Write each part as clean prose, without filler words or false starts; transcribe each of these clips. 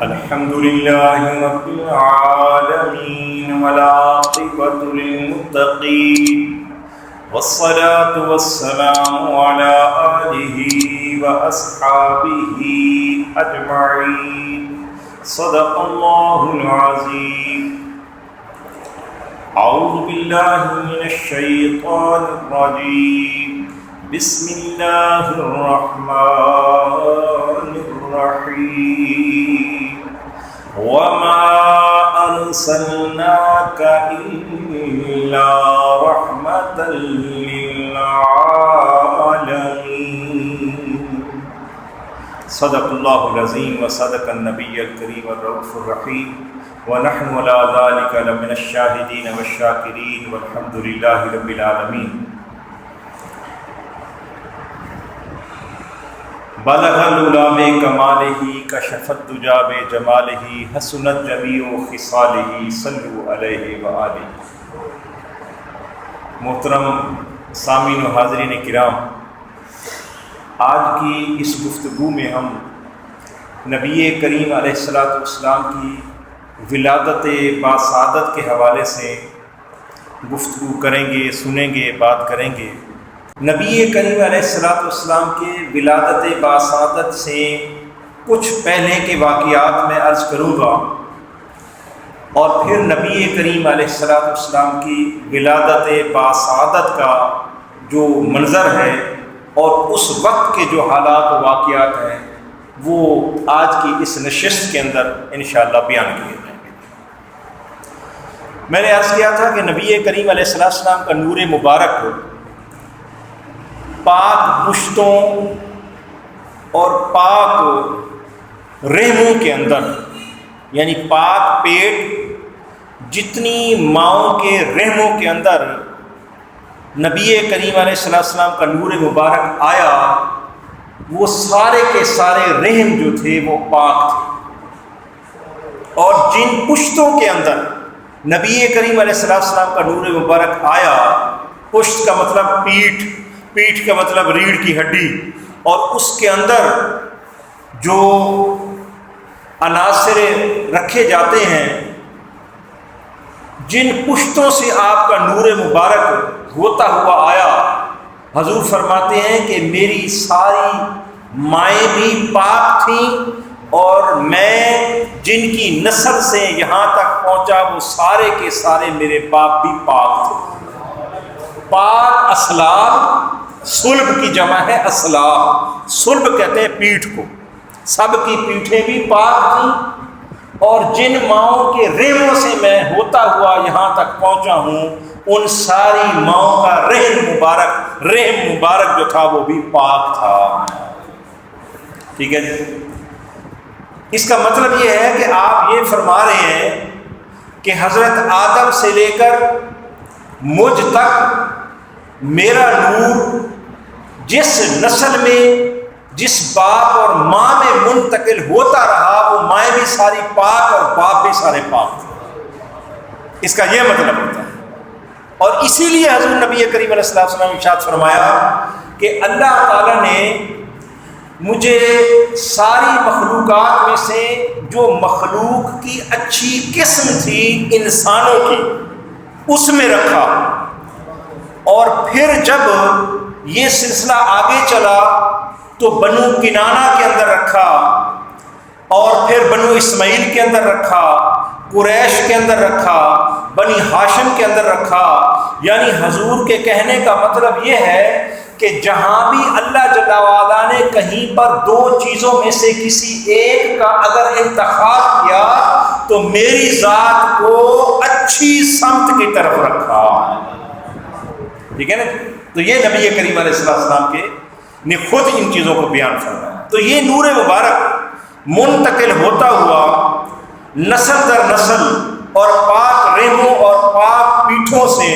الحمد لله رب العالمين والعاقبة للمتقين والصلاة والسلام على آله وأصحابه أجمعين. صدق الله العظيم. أعوذ بالله من الشيطان الرجيم. بسم الله الرحمن الرحيم. وما أرسلناك إلا رحمة للعالمين. صدق الله العظيم وصدق النبي الكريم الرؤوف الرحيم. ونحن على ذلك لمن الشاهدين والشاكرين والحمد لله رب العالمين. بلغ العلا بکمالہ کشف الدجی بجمالہ حسنت جمیع خصالہ صلوا علیہ وآلہ. محترم سامعین و حاضرین کرام، آج کی اس گفتگو میں ہم نبی کریم علیہ السلام کی ولادت باسعادت کے حوالے سے گفتگو کریں گے، سنیں گے، بات کریں گے. نبی کریم علیہ السلام کے ولادت باسعادت سے کچھ پہلے کے واقعات میں عرض کروں گا، اور پھر نبی کریم علیہ السلام کی ولادت باسعادت کا جو منظر ہے اور اس وقت کے جو حالات و واقعات ہیں وہ آج کی اس نشست کے اندر انشاءاللہ بیان کیے جائیں گے. میں نے عرض کیا تھا کہ نبی کریم علیہ السلام کا نور مبارک پاک پشتوں اور پاک رحموں کے اندر، یعنی پاک پیٹ جتنی ماؤں کے رحموں کے اندر نبی کریم علیہ السلام کا نور مبارک آیا، وہ سارے کے سارے رحم جو تھے وہ پاک تھے. اور جن پشتوں کے اندر نبی کریم علیہ السلام کا نور مبارک آیا، پشت کا مطلب پیٹھ کا مطلب ریڑھ کی ہڈی، اور اس کے اندر جو عناصر رکھے جاتے ہیں، جن پشتوں سے آپ کا نور مبارک ہوتا ہوا آیا، حضور فرماتے ہیں کہ میری ساری مائیں بھی پاک تھیں، اور میں جن کی نسل سے یہاں تک پہنچا وہ سارے کے سارے میرے باپ بھی پاک تھے. پاک اسلاب، صلب کی جمع ہے اسلاب، صلب کہتے ہیں پیٹھ کو. سب کی پیٹھیں بھی پاک تھیں، اور جن ماؤں کے رحموں سے میں ہوتا ہوا یہاں تک پہنچا ہوں، ان ساری ماؤں کا رحم مبارک جو تھا وہ بھی پاک تھا. ٹھیک ہے جی. اس کا مطلب یہ ہے کہ آپ یہ فرما رہے ہیں کہ حضرت آدم سے لے کر مجھ تک میرا نور جس نسل میں، جس باپ اور ماں میں منتقل ہوتا رہا، وہ مائیں بھی ساری پاک اور باپ بھی سارے پاک تھے. اس کا یہ مطلب ہوتا ہے. اور اسی لیے حضور نبی کریم علیہ السلام ارشاد فرمایا کہ اللہ تعالیٰ نے مجھے ساری مخلوقات میں سے جو مخلوق کی اچھی قسم تھی انسانوں کی، اس میں رکھا. اور پھر جب یہ سلسلہ آگے چلا تو بنو کنانہ کے اندر رکھا، اور پھر بنو اسماعیل کے اندر رکھا، قریش کے اندر رکھا، بنی ہاشم کے اندر رکھا. یعنی حضور کے کہنے کا مطلب یہ ہے کہ جہاں بھی اللہ جل وعلا نے کہیں پر دو چیزوں میں سے کسی ایک کا اگر انتخاب کیا تو میری ذات کو اچھی سمت کی طرف رکھا. ٹھیک ہے نا. تو یہ نبی کریم علیہ السلام کے نے خود ان چیزوں کو بیان فرمایا. تو یہ نور مبارک منتقل ہوتا ہوا نسل در نسل اور پاک رحموں اور پاک پیٹھوں سے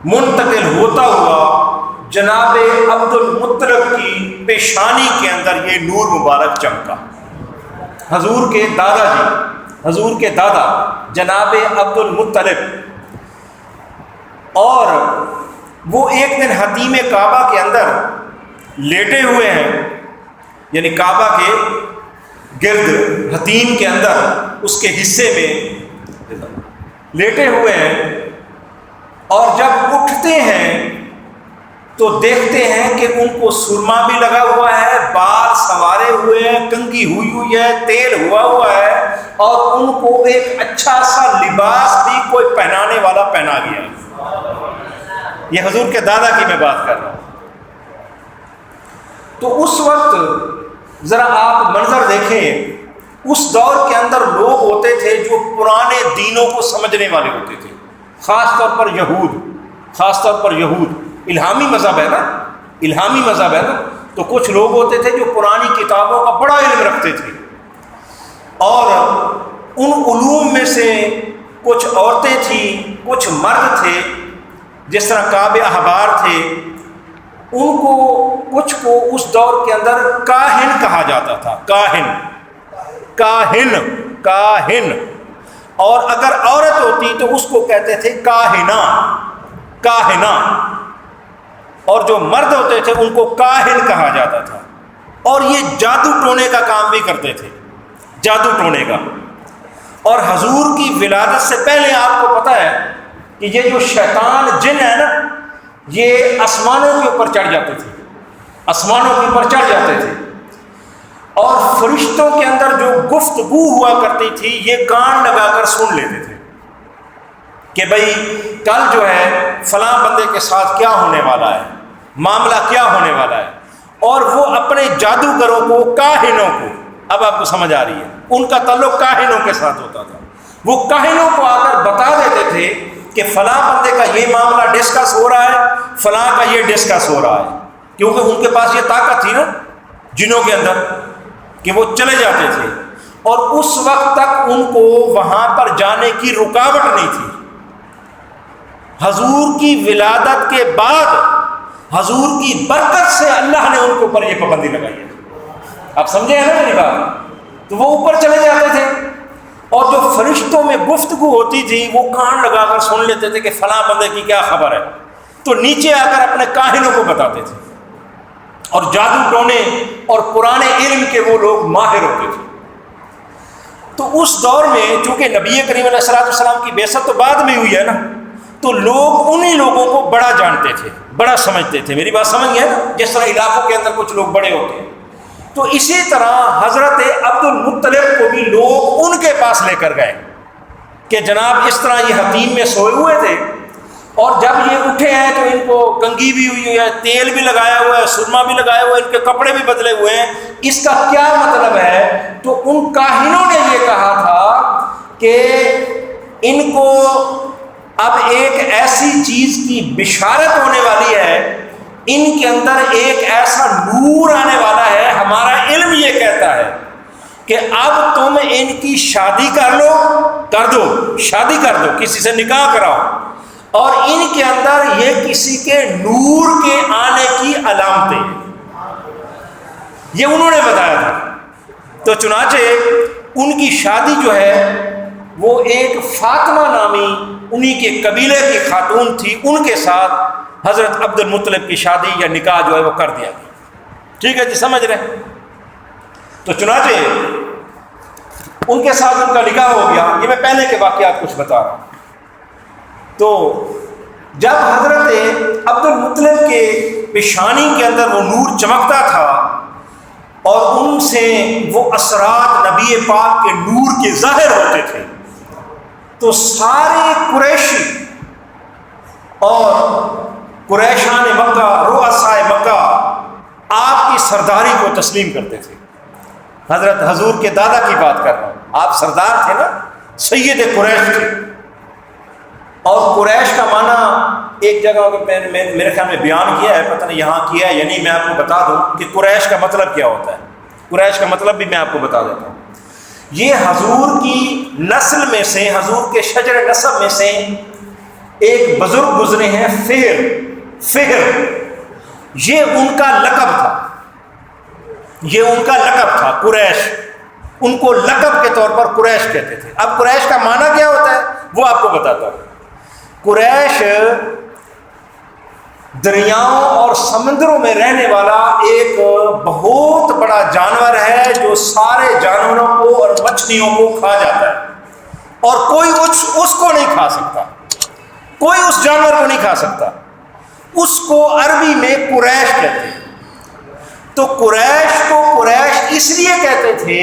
منتقل ہوتا ہوا جناب عبد المطلب کی پیشانی کے اندر یہ نور مبارک چمکا. حضور کے دادا جناب عبد المطلب، اور وہ ایک دن حتیم کعبہ کے اندر لیٹے ہوئے ہیں، یعنی کعبہ کے گرد حتیم کے اندر اس کے حصے میں لیٹے ہوئے ہیں، اور جب اٹھتے ہیں تو دیکھتے ہیں کہ ان کو سرما بھی لگا ہوا ہے، بال سنوارے ہوئے ہیں، کنگھی ہوئی ہے، تیل ہوا ہے، اور ان کو ایک اچھا سا لباس بھی کوئی پہنانے والا پہنا گیا۔ یہ حضور کے دادا کی میں بات کر رہا ہوں۔ تو اس وقت ذرا آپ منظر دیکھیں، اس دور کے اندر لوگ ہوتے تھے جو پرانے دینوں کو سمجھنے والے ہوتے تھے، خاص طور پر یہود، الہامی مذہب ہے نا، الہامی مذہب ہے نا، تو کچھ لوگ ہوتے تھے جو پرانی کتابوں کا بڑا علم رکھتے تھے، اور ان علوم میں سے کچھ عورتیں تھیں، کچھ مرد تھے، جس طرح کعب احبار تھے، ان کو کچھ کو اس دور کے اندر کاہن کہا جاتا تھا، کاہن، اور اگر عورت ہوتی تو اس کو کہتے تھے کاہنہ، اور جو مرد ہوتے تھے ان کو کاہن کہا جاتا تھا، اور یہ جادو ٹونے کا کام بھی کرتے تھے، جادو ٹونے کا۔ اور حضور کی ولادت سے پہلے آپ کو پتہ ہے کہ یہ جو شیطان جن ہے نا، یہ آسمانوں کے اوپر چڑھ جاتے تھے، اور فرشتوں کے اندر جو گفتگو ہوا کرتی تھی یہ کان لگا کر سن لیتے تھے کہ بھئی کل جو ہے فلاں بندے کے ساتھ کیا ہونے والا ہے، معاملہ کیا ہونے والا ہے، اور وہ اپنے جادوگروں کو، کاہنوں کو، اب آپ کو سمجھ آ رہی ہے، ان کا تعلق کاہنوں کے ساتھ ہوتا تھا، وہ کاہنوں کو آ کر بتا دیتے تھے کہ فلاں بندے کا یہ معاملہ ڈسکس ہو رہا ہے، فلاں کا یہ ڈسکس ہو رہا ہے، کیونکہ ان کے پاس یہ طاقت تھی نا جنوں کے اندر کہ وہ چلے جاتے تھے، اور اس وقت تک ان کو وہاں پر جانے کی رکاوٹ نہیں تھی۔ حضور کی ولادت کے بعد حضور کی برکت سے اللہ نے ان کے اوپر یہ پابندی لگائی ہے۔ آپ سمجھے ہیں نا میری بات؟ تو وہ اوپر چلے جاتے تھے، اور جو فرشتوں میں گفتگو ہوتی تھی وہ کان لگا کر سن لیتے تھے کہ فلاں بندے کی کیا خبر ہے، تو نیچے آ کر اپنے کاہنوں کو بتاتے تھے، اور جادو ٹونے اور پرانے علم کے وہ لوگ ماہر ہوتے تھے۔ تو اس دور میں چونکہ نبی کریم علیہ السلام کی بعثت تو بعد میں ہوئی ہے نا، تو لوگ انہی لوگوں کو بڑا جانتے تھے، بڑا سمجھتے تھے، میری بات سمجھ گئے نا، جس طرح علاقوں کے اندر کچھ لوگ بڑے ہوتے ہیں، تو اسی طرح حضرت عبد المطلب کو بھی لوگ ان کے پاس لے کر گئے کہ جناب اس طرح یہ حتیم میں سوئے ہوئے تھے، اور جب یہ اٹھے ہیں تو ان کو کنگھی بھی ہوئی ہے، تیل بھی لگایا ہوا ہے، سرما بھی لگایا ہوا ہے، ان کے کپڑے بھی بدلے ہوئے ہیں، اس کا کیا مطلب ہے؟ تو ان کاہنوں نے یہ کہا تھا کہ ان کو اب ایک ایسی چیز کی بشارت ہونے والی ہے، ان کے اندر ایک ایسا نور آنے والا ہے، ہمارا علم یہ کہتا ہے کہ اب تم ان کی شادی کر دو، شادی کر دو، کسی سے نکاح کراؤ، اور ان کے اندر یہ کسی کے نور کے آنے کی علامتیں، یہ انہوں نے بتایا تھا۔ تو چنانچہ ان کی شادی جو ہے وہ ایک فاطمہ نامی انہی کے قبیلے کی خاتون تھی، ان کے ساتھ حضرت عبد المطلب کی شادی یا نکاح جو ہے وہ کر دیا گیا۔ ٹھیک ہے جی، سمجھ رہے ہیں؟ تو چنانچہ ان کے ساتھ ان کا نکاح ہو گیا۔ یہ میں پہلے کے واقعات کچھ بتا رہا ہوں۔ تو جب حضرت عبد المطلب کے پیشانی کے اندر وہ نور چمکتا تھا اور ان سے وہ اثرات نبی پاک کے نور کے ظاہر ہوتے تھے، تو سارے قریشی اور قریشان مکہ، رؤسائے مکہ آپ کی سرداری کو تسلیم کرتے تھے۔ حضرت حضور کے دادا کی بات کر رہا ہوں، آپ سردار تھے نا، سید قریش تھے۔ اور قریش کا معنی ایک جگہ میرے خیال میں بیان کیا ہے، پتہ نہیں یہاں کیا ہے یا نہیں، میں آپ کو بتا دوں کہ قریش کا مطلب کیا ہوتا ہے۔ قریش کا مطلب بھی میں آپ کو بتا دیتا ہوں۔ یہ حضور کی نسل میں سے، حضور کے شجر نسب میں سے ایک بزرگ گزرے ہیں، فہر، یہ ان کا لقب تھا، قریش، ان کو لقب کے طور پر قریش کہتے تھے۔ اب قریش کا معنی کیا ہوتا ہے وہ آپ کو بتاتا ہوں۔ قریش دریاؤں اور سمندروں میں رہنے والا ایک بہت بڑا بڑا جانور ہے جو سارے جانوروں کو اور مچھلیوں کو کھا جاتا ہے، اور کوئی اس کو نہیں کھا سکتا، کوئی اس جانور کو نہیں کھا سکتا۔ اس کو عربی میں قریش کہتے ہیں۔ تو قریش کو قریش اس لیے کہتے تھے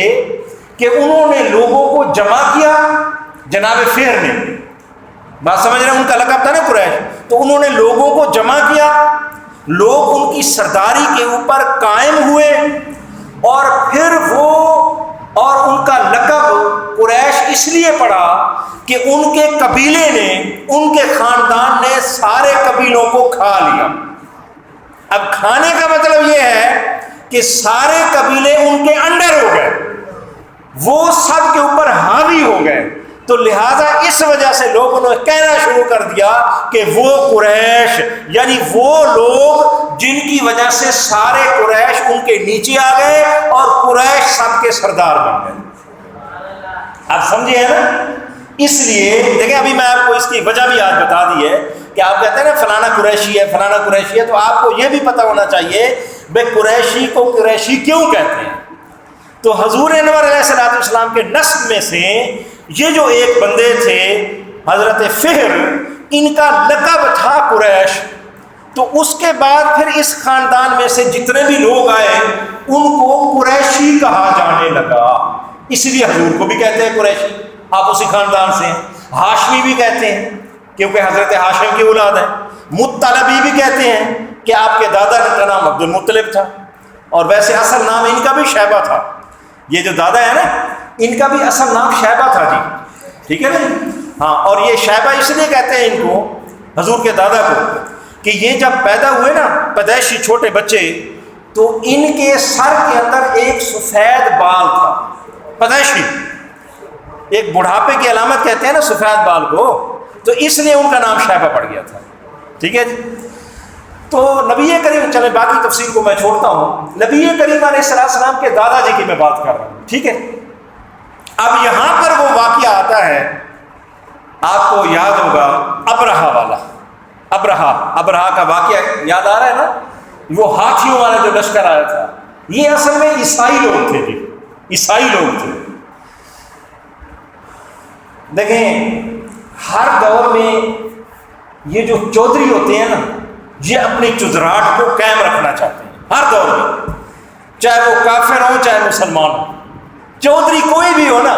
کہ انہوں نے لوگوں کو جمع کیا، جناب فہر نے، بات سمجھ رہے ہیں، ان کا لقب تھا نا قریش، تو انہوں نے لوگوں کو جمع کیا، لوگ ان کی سرداری کے اوپر قائم ہوئے، اور پھر وہ اور ان کا لقب قریش اس لیے پڑا کہ ان کے قبیلے نے، ان کے خاندان نے سارے قبیلوں کو کھا لیا۔ اب کھانے کا مطلب یہ ہے کہ سارے قبیلے ان کے انڈر ہو گئے، وہ سب کے اوپر حاوی ہو گئے۔ تو لہٰذا اس وجہ سے لوگوں نے کہنا شروع کر دیا کہ وہ قریش، یعنی وہ لوگ جن کی وجہ سے سارے قریش ان کے نیچے آ گئے اور قریش سب کے سردار بن گئے۔ آپ سمجھے ہیں نا؟ اس لیے دیکھیں، ابھی میں آپ کو اس کی وجہ بھی آج بتا دی ہے کہ آپ کہتے ہیں نا فلانا قریشی ہے، فلانا قریشی ہے، تو آپ کو یہ بھی پتہ ہونا چاہیے بھائی قریشی کو قریشی کیوں کہتے ہیں۔ تو حضور انور علیہ السلام کے نسل میں سے یہ جو ایک بندے تھے حضرت فہر، ان کا لقب تھا قریش۔ تو اس کے بعد پھر اس خاندان میں سے جتنے بھی لوگ آئے ان کو قریشی کہا جانے لگا، اس لیے حضور کو بھی کہتے ہیں قریشی، آپ اسی خاندان سے ہیں۔ ہاشمی بھی کہتے ہیں کیونکہ حضرت ہاشم کی اولاد ہے۔ مطلبی بھی کہتے ہیں کہ آپ کے دادا کا نام عبد المطلب تھا، اور ویسے اصل نام ان کا بھی شیبہ تھا۔ یہ جو دادا ہے نا، ان کا بھی اصل نام شیبہ تھا جی، ٹھیک ہے نا؟ ہاں، اور یہ شیبہ اس لیے کہتے ہیں ان کو، حضور کے دادا کو، کہ یہ جب پیدا ہوئے نا پیدائشی چھوٹے بچے، تو ان کے سر کے اندر ایک سفید بال تھا، پیدائشی، ایک بڑھاپے کی علامت کہتے ہیں نا سفید بال کو، تو اس لیے ان کا نام شیبہ پڑ گیا تھا، ٹھیک ہے جی۔ تو نبی کریم، چلے باقی تفصیل کو میں چھوڑتا ہوں، نبی کریم علیہ السلام کے دادا جی کی میں بات کر رہا ہوں، ٹھیک ہے۔ اب یہاں پر وہ واقعہ آتا ہے، آپ کو یاد ہوگا ابرہہ والا، ابرہہ کا واقعہ یاد آ رہا ہے نا، وہ ہاتھیوں والا جو لشکر آیا تھا، یہ اصل میں عیسائی لوگ تھے جی، عیسائی لوگ تھے۔ دیکھیں، ہر دور میں یہ جو چودھری ہوتے ہیں نا، یہ اپنی چودراہٹ کو قائم رکھنا چاہتے ہیں ہر دور میں، چاہے وہ کافر ہو چاہے مسلمان ہو، چودھری کوئی بھی ہو نا،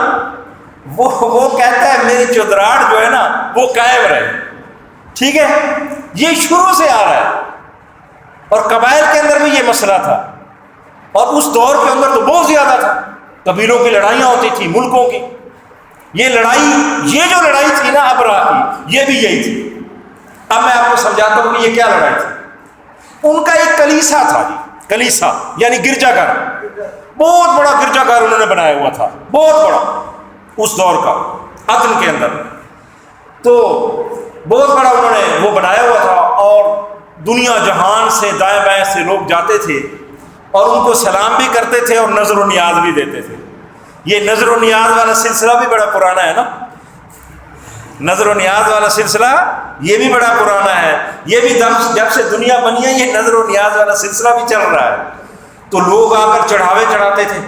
وہ کہتا ہے میری چودراہٹ جو ہے نا وہ قائم رہے، ٹھیک ہے۔ یہ شروع سے آ رہا ہے، اور قبائل کے اندر بھی یہ مسئلہ تھا، اور اس دور کے اندر تو بہت زیادہ تھا، قبیلوں کی لڑائیاں ہوتی تھی، ملکوں کی۔ یہ جو لڑائی تھی نا ابرہہ کی، یہ بھی یہی تھی۔ اب میں آپ کو سمجھاتا ہوں کہ یہ کیا لڑائی تھی۔ ان کا ایک کلیسا تھا جی، کلیسا یعنی گرجا گھر، بہت بڑا گرجا گھر انہوں نے بنایا ہوا تھا، بہت بڑا، اس دور کا، عدن کے اندر، تو بہت بڑا انہوں نے وہ بنایا ہوا تھا، اور دنیا جہان سے دائیں بائیں سے لوگ جاتے تھے اور ان کو سلام بھی کرتے تھے اور نظر و نیاز بھی دیتے تھے۔ یہ نظر و نیاز والا سلسلہ بھی بڑا پرانا ہے نا، نظر و نیاز والا سلسلہ یہ بھی بڑا پرانا ہے، یہ بھی جب سے دنیا بنی ہے یہ نظر و نیاز والا سلسلہ بھی چل رہا ہے۔ تو لوگ آ کر چڑھاوے چڑھاتے تھے،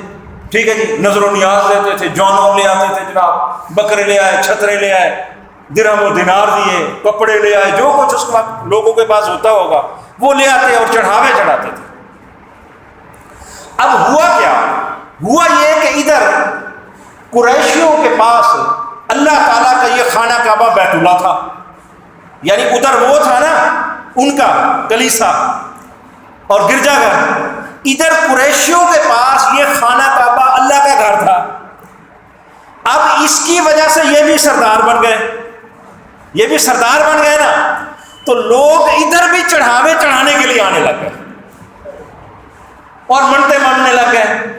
ٹھیک ہے جی، نظر و نیاز دیتے تھے، جانور لے آتے تھے جناب، بکرے لے آئے، چھترے لے آئے، درہم و دینار دیے، کپڑے لے آئے، جو کچھ اس وقت لوگوں کے پاس ہوتا ہوگا وہ لے آتے اور چڑھاوے چڑھاتے تھے۔ اب ہوا کیا؟ ہوا یہ کہ ادھر قریشیوں کے پاس اللہ تعالیٰ کا یہ خانہ کعبہ بیت اللہ تھا، یعنی ادھر وہ تھا نا ان کا کلیسا اور گرجا گھر، ادھر قریشیوں کے پاس یہ خانہ کعبہ اللہ کا گھر تھا۔ اب اس کی وجہ سے یہ بھی سردار بن گئے، یہ بھی سردار بن گئے نا، تو لوگ ادھر بھی چڑھاوے چڑھانے کے لیے آنے لگ گئے اور منتیں ماننے لگ گئے،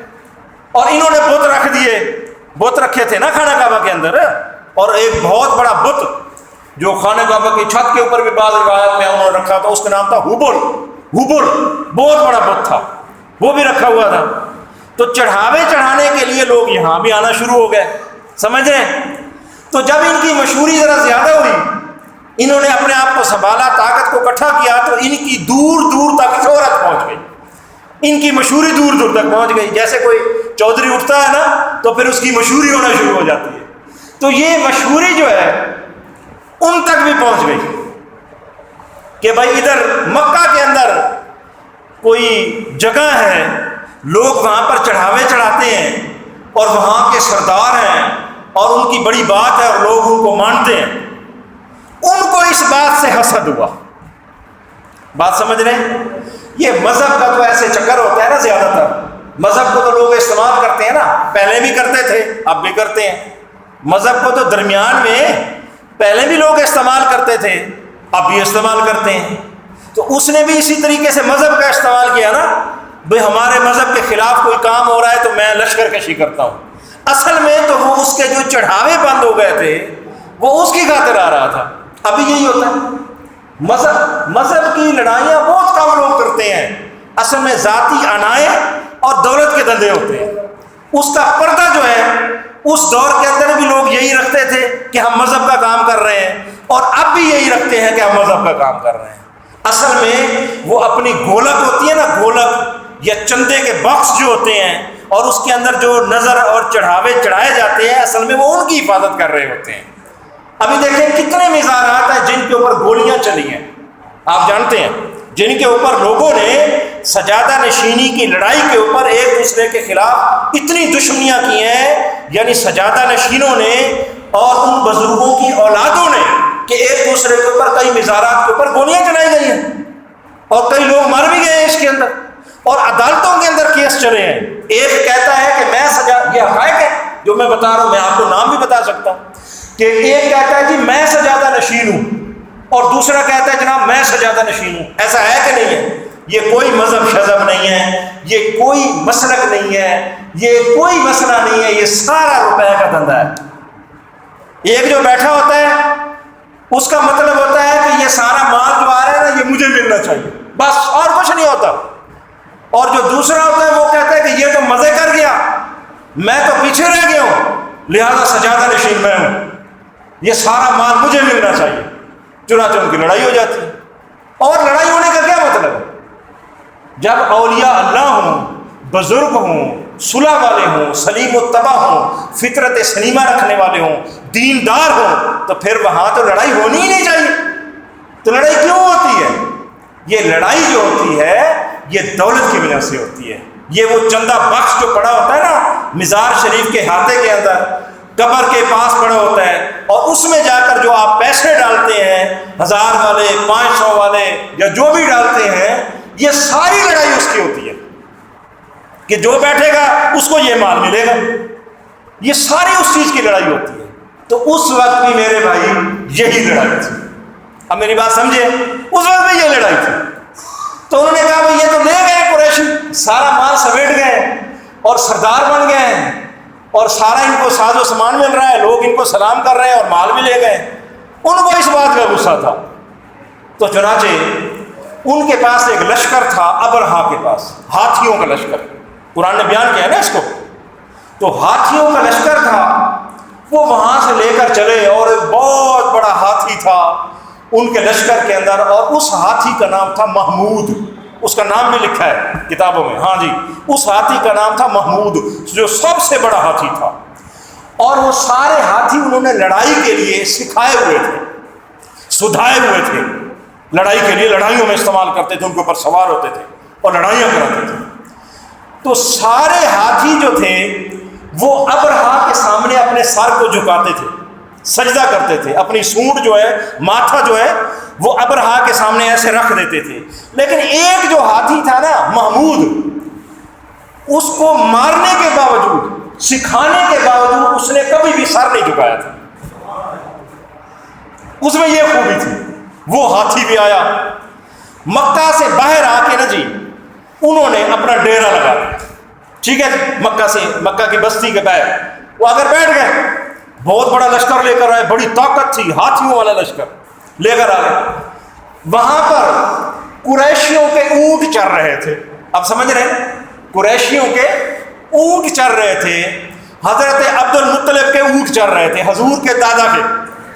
اور انہوں نے بت رکھ دیے، بت رکھے تھے نا خانہ کعبہ کے اندر، اور ایک بہت بڑا بت جو خانہ کعبہ کی چھت کے اوپر بھی بعض روایت میں انہوں نے رکھا تھا، اس کا نام تھا ہبل، بہت بڑا بت تھا، وہ بھی رکھا ہوا تھا۔ تو چڑھاوے چڑھانے کے لیے لوگ یہاں بھی آنا شروع ہو گئے، سمجھ رہے ہیں؟ تو جب ان کی مشہوری ذرا زیادہ ہوئی، انہوں نے اپنے آپ کو سنبھالا، طاقت کو اکٹھا کیا، تو ان کی دور دور تک شہرت پہنچ گئی، ان کی مشہوری دور دور تک پہنچ گئی. جیسے کوئی چودھری اٹھتا ہے نا تو پھر اس کی مشہوری ہونا شروع ہو جاتی ہے. تو یہ مشہوری جو ہے ان تک بھی پہنچ گئی کہ بھائی ادھر مکہ کے اندر کوئی جگہ ہے، لوگ وہاں پر چڑھاوے چڑھاتے ہیں اور وہاں کے سردار ہیں اور ان کی بڑی بات ہے اور لوگ ان کو مانتے ہیں. ان کو اس بات سے حسد ہوا. بات سمجھ رہے ہیں؟ یہ مذہب کا تو ایسے چکر ہوتا ہے نا، زیادہ تر مذہب کو تو لوگ استعمال کرتے ہیں نا، پہلے بھی کرتے تھے اب بھی کرتے ہیں. مذہب کو تو درمیان میں پہلے بھی لوگ استعمال کرتے تھے اب بھی استعمال کرتے ہیں. تو اس نے بھی اسی طریقے سے مذہب کا استعمال کیا نا، بھئی ہمارے مذہب کے خلاف کوئی کام ہو رہا ہے تو میں لشکر کشی کرتا ہوں. اصل میں تو وہ اس کے جو چڑھاوے بند ہو گئے تھے وہ اس کی خاطر آ رہا تھا. ابھی یہی ہوتا ہے. مذہب کی لڑائیاں بہت کم لوگ کرتے ہیں، اصل میں ذاتی انائے اور دولت کے دھندے ہوتے ہیں. اس کا پردہ جو ہے اس دور کے اندر بھی لوگ یہی رکھتے تھے کہ ہم مذہب کا کام کر رہے ہیں، اور اب بھی یہی رکھتے ہیں کہ ہم مذہب کا کام کر رہے ہیں. اصل میں وہ اپنی گولک ہوتی ہے نا، گولک یا چندے کے باکس جو ہوتے ہیں اور اس کے اندر جو نظر اور چڑھاوے چڑھائے جاتے ہیں، اصل میں وہ ان کی حفاظت کر رہے ہوتے ہیں. ابھی دیکھیں کتنے مزارات ہیں جن کے اوپر گولیاں چلی ہیں، آپ جانتے ہیں، جن کے اوپر لوگوں نے سجادہ نشینی کی لڑائی کے اوپر ایک دوسرے کے خلاف اتنی دشمنیاں کی ہیں، یعنی سجادہ نشینوں نے اور ان بزرگوں کی اولادوں نے کہ ایک دوسرے کے اوپر کئی مزارات کے اوپر گولیاں چلائی گئی ہیں اور کئی لوگ مر بھی گئے ہیں اس کے اندر، اور عدالتوں کے اندر کیس چلے ہیں. ایک کہتا ہے کہ میں یہ حقائق ہے جو میں بتا رہا ہوں، میں آپ کو نام بھی بتا سکتا ہوں کہ ایک کہتا ہے جی میں سجادہ نشین ہوں اور دوسرا کہتا ہے جناب میں سجادہ نشین ہوں. ایسا ہے کہ نہیں ہے؟ یہ کوئی مذہب شذب نہیں ہے، یہ کوئی مسلک نہیں ہے، یہ کوئی مسئلہ نہیں ہے، یہ سارا روپے کا دھندا ہے. ایک جو بیٹھا ہوتا ہے اس کا مطلب ہوتا ہے کہ یہ سارا مال جو آ رہا ہے نا یہ مجھے ملنا چاہیے، بس اور کچھ نہیں ہوتا. اور جو دوسرا ہوتا ہے وہ کہتا ہے کہ یہ تو مزے کر گیا، میں تو پیچھے رہ گیا ہوں، لہذا سجادہ نشین میں ہوں، یہ سارا مال مجھے ملنا چاہیے. چنانچہ ان کی لڑائی ہو جاتی ہے. اور لڑائی ہونے کا کیا مطلب ہے؟ جب اولیاء اللہ ہوں، بزرگ ہوں، صلح والے ہوں، سلیم الطبع ہوں، فطرت سلیمہ رکھنے والے ہوں، دیندار ہوں، تو پھر وہاں تو لڑائی ہونی ہی نہیں چاہیے. تو لڑائی کیوں ہوتی ہے؟ یہ لڑائی جو ہوتی ہے یہ دولت کی وجہ سے ہوتی ہے. یہ وہ چندہ بخش جو پڑا ہوتا ہے نا مزار شریف کے ہاتھے کے اندر، قبر کے پاس پڑا ہوتا ہے، اور اس میں جا کر جو آپ پیسے ڈالتے ہیں 1000 والے 500 والے یا جو بھی ڈالتے ہیں، یہ ساری لڑائی اس کی ہوتی ہے کہ جو بیٹھے گا اس کو یہ مال ملے گا. یہ ساری اس چیز کی لڑائی ہوتی ہے. تو اس وقت بھی میرے بھائی یہی لڑائی تھی. اب میری بات سمجھے، اس وقت بھی یہ لڑائی تھی. تو انہوں نے کہا بھائی یہ تو لے گئے قریشی، سارا مال سمیٹ گئے اور سردار بن گئے ہیں اور سارا ان کو ساز و سامان مل رہا ہے، لوگ ان کو سلام کر رہے ہیں اور مال بھی لے گئے. ان کو اس بات کا غصہ تھا. تو چنانچہ ان کے پاس ایک لشکر تھا، ابرہا کے پاس، ہاتھیوں کا لشکر. قرآن نے بیان کیا ہے نا اس کو. تو ہاتھیوں کا لشکر تھا، وہ وہاں سے لے کر چلے اور ایک بہت بڑا ہاتھی تھا ان کے لشکر کے اندر، اور اس ہاتھی کا نام تھا محمود. اس کا نام بھی لکھا ہے کتابوں میں، ہاں جی، اس ہاتھی کا نام تھا محمود، جو سب سے بڑا ہاتھی تھا. اور وہ سارے ہاتھی انہوں نے لڑائی کے لیے سکھائے ہوئے تھے، سدھائے ہوئے تھے لڑائی کے لیے، لڑائیوں میں استعمال کرتے تھے، ان کے اوپر سوار ہوتے تھے اور لڑائیاں کراتے تھے. تو سارے ہاتھی جو تھے وہ ابرہا کے سامنے اپنے سر کو جھکاتے تھے، سجدہ کرتے تھے، اپنی سونڈ جو ہے، ماتھا جو ہے وہ ابرہا کے سامنے ایسے رکھ دیتے تھے. لیکن ایک جو ہاتھی تھا نا محمود، اس کو مارنے کے باوجود، سکھانے کے باوجود اس نے کبھی بھی سر نہیں جھکایا تھا. اس میں یہ خوبی تھی. وہ ہاتھی بھی آیا مکہ سے باہر آ کے نا جی، انہوں نے اپنا ڈیرا لگا دیا. ٹھیک ہے جی، مکہ سے، مکہ کی بستی کے باہر وہ اگر بیٹھ گئے، بہت بڑا لشکر لے کر آئے، بڑی طاقت تھی، ہاتھیوں والا لشکر لے کر آ گئے. وہاں پر قریشیوں کے اونٹ چر رہے تھے. اب سمجھ رہے ہیں، قریشیوں کے اونٹ چر رہے تھے. حضرت عبد المطلب کے اونٹ چر رہے تھے، حضور کے دادا کے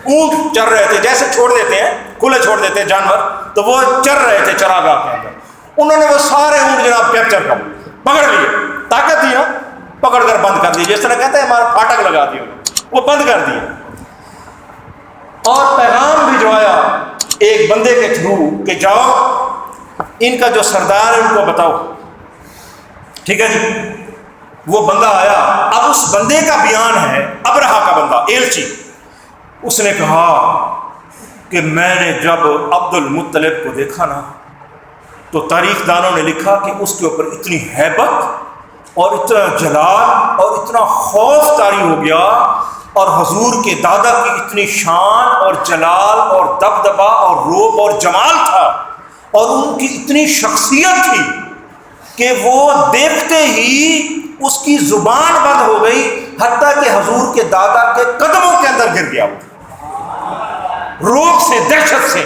اونٹ چر رہے تھے. جیسے چھوڑ دیتے ہیں، کھلے چھوڑ دیتے ہیں جانور، تو وہ چر رہے تھے چراگاہ کے اندر. انہوں نے وہ سارے اونٹ جناب کیپچر کر پکڑ لیے، طاقت تھی نا، پکڑ کر بند کر دیے، جس طرح کہتے ہیں ہمارا پھاٹک لگا دیا، وہ بند کر دیے اور پیغام بھجوایا ایک بندے کے تھرو کہ جاؤ ان کا جو سردار ہے ان کو بتاؤ، ٹھیک ہے جی۔ وہ بندہ آیا، اب اس بندے کا بیان ہے، ابرہا کا بندہ ایلچی، اس نے کہا کہ میں نے جب عبد المطلب کو دیکھا نا تو تاریخ دانوں نے لکھا کہ اس کے اوپر اتنی ہیبت اور اتنا جلال اور اتنا خوف طاری ہو گیا، اور حضور کے دادا کی اتنی شان اور جلال اور دبدبا اور رعب اور جمال تھا، اور ان کی اتنی شخصیت تھی کہ وہ دیکھتے ہی اس کی زبان بند ہو گئی، حتیٰ کہ حضور کے دادا کے قدموں کے اندر گر گیا رعب سے، دہشت سے۔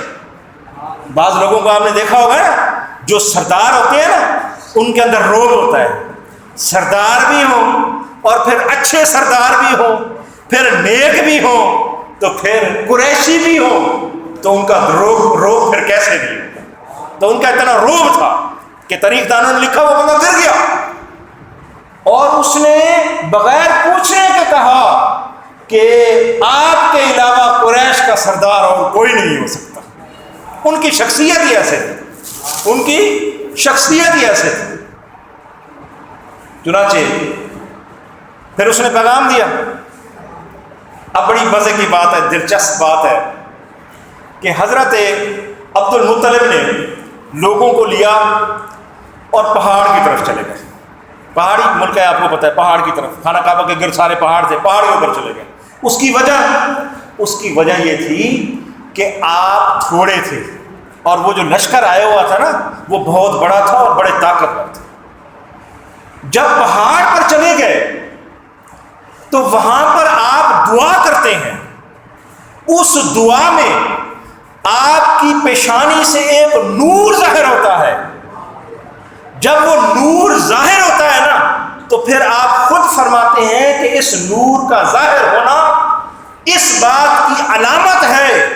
بعض لوگوں کو آپ نے دیکھا ہوگا نا، جو سردار ہوتے ہیں نا ان کے اندر رعب ہوتا ہے، سردار بھی ہوں اور پھر اچھے سردار بھی ہوں، پھر نیک بھی ہوں، تو پھر قریشی بھی ہوں، تو ان کا روب پھر کیسے بھی ہو؟ تو ان کا اتنا روب تھا کہ تاریخ دانوں نے لکھا وہ بندہ گر گیا، اور اس نے بغیر پوچھنے کے کہا کہ آپ کے علاوہ قریش کا سردار اور کوئی نہیں ہو سکتا۔ ان کی شخصیت ہی ایسے تھی، ان کی شخصیت ہی ایسے تھی۔ چنانچہ پھر اس نے پیغام دیا۔ اب بڑی مزے کی بات ہے، دلچسپ بات ہے کہ حضرت عبد المطلب نے لوگوں کو لیا اور پہاڑ کی طرف چلے گئے۔ پہاڑی ملک ہے، آپ کو پتہ ہے، پہاڑ کی طرف، خانہ کعبہ کے گرد سارے پہاڑ تھے، پہاڑ کے اوپر چلے گئے۔ اس کی وجہ یہ تھی کہ آپ تھوڑے تھے، اور وہ جو لشکر آیا ہوا تھا نا وہ بہت بڑا تھا اور بڑے طاقتور تھے۔ جب پہاڑ پر چلے گئے تو وہاں پر آپ دعا کرتے ہیں، اس دعا میں آپ کی پیشانی سے ایک نور ظاہر ہوتا ہے۔ جب وہ نور ظاہر ہوتا ہے نا تو پھر آپ خود فرماتے ہیں کہ اس نور کا ظاہر ہونا اس بات کی علامت ہے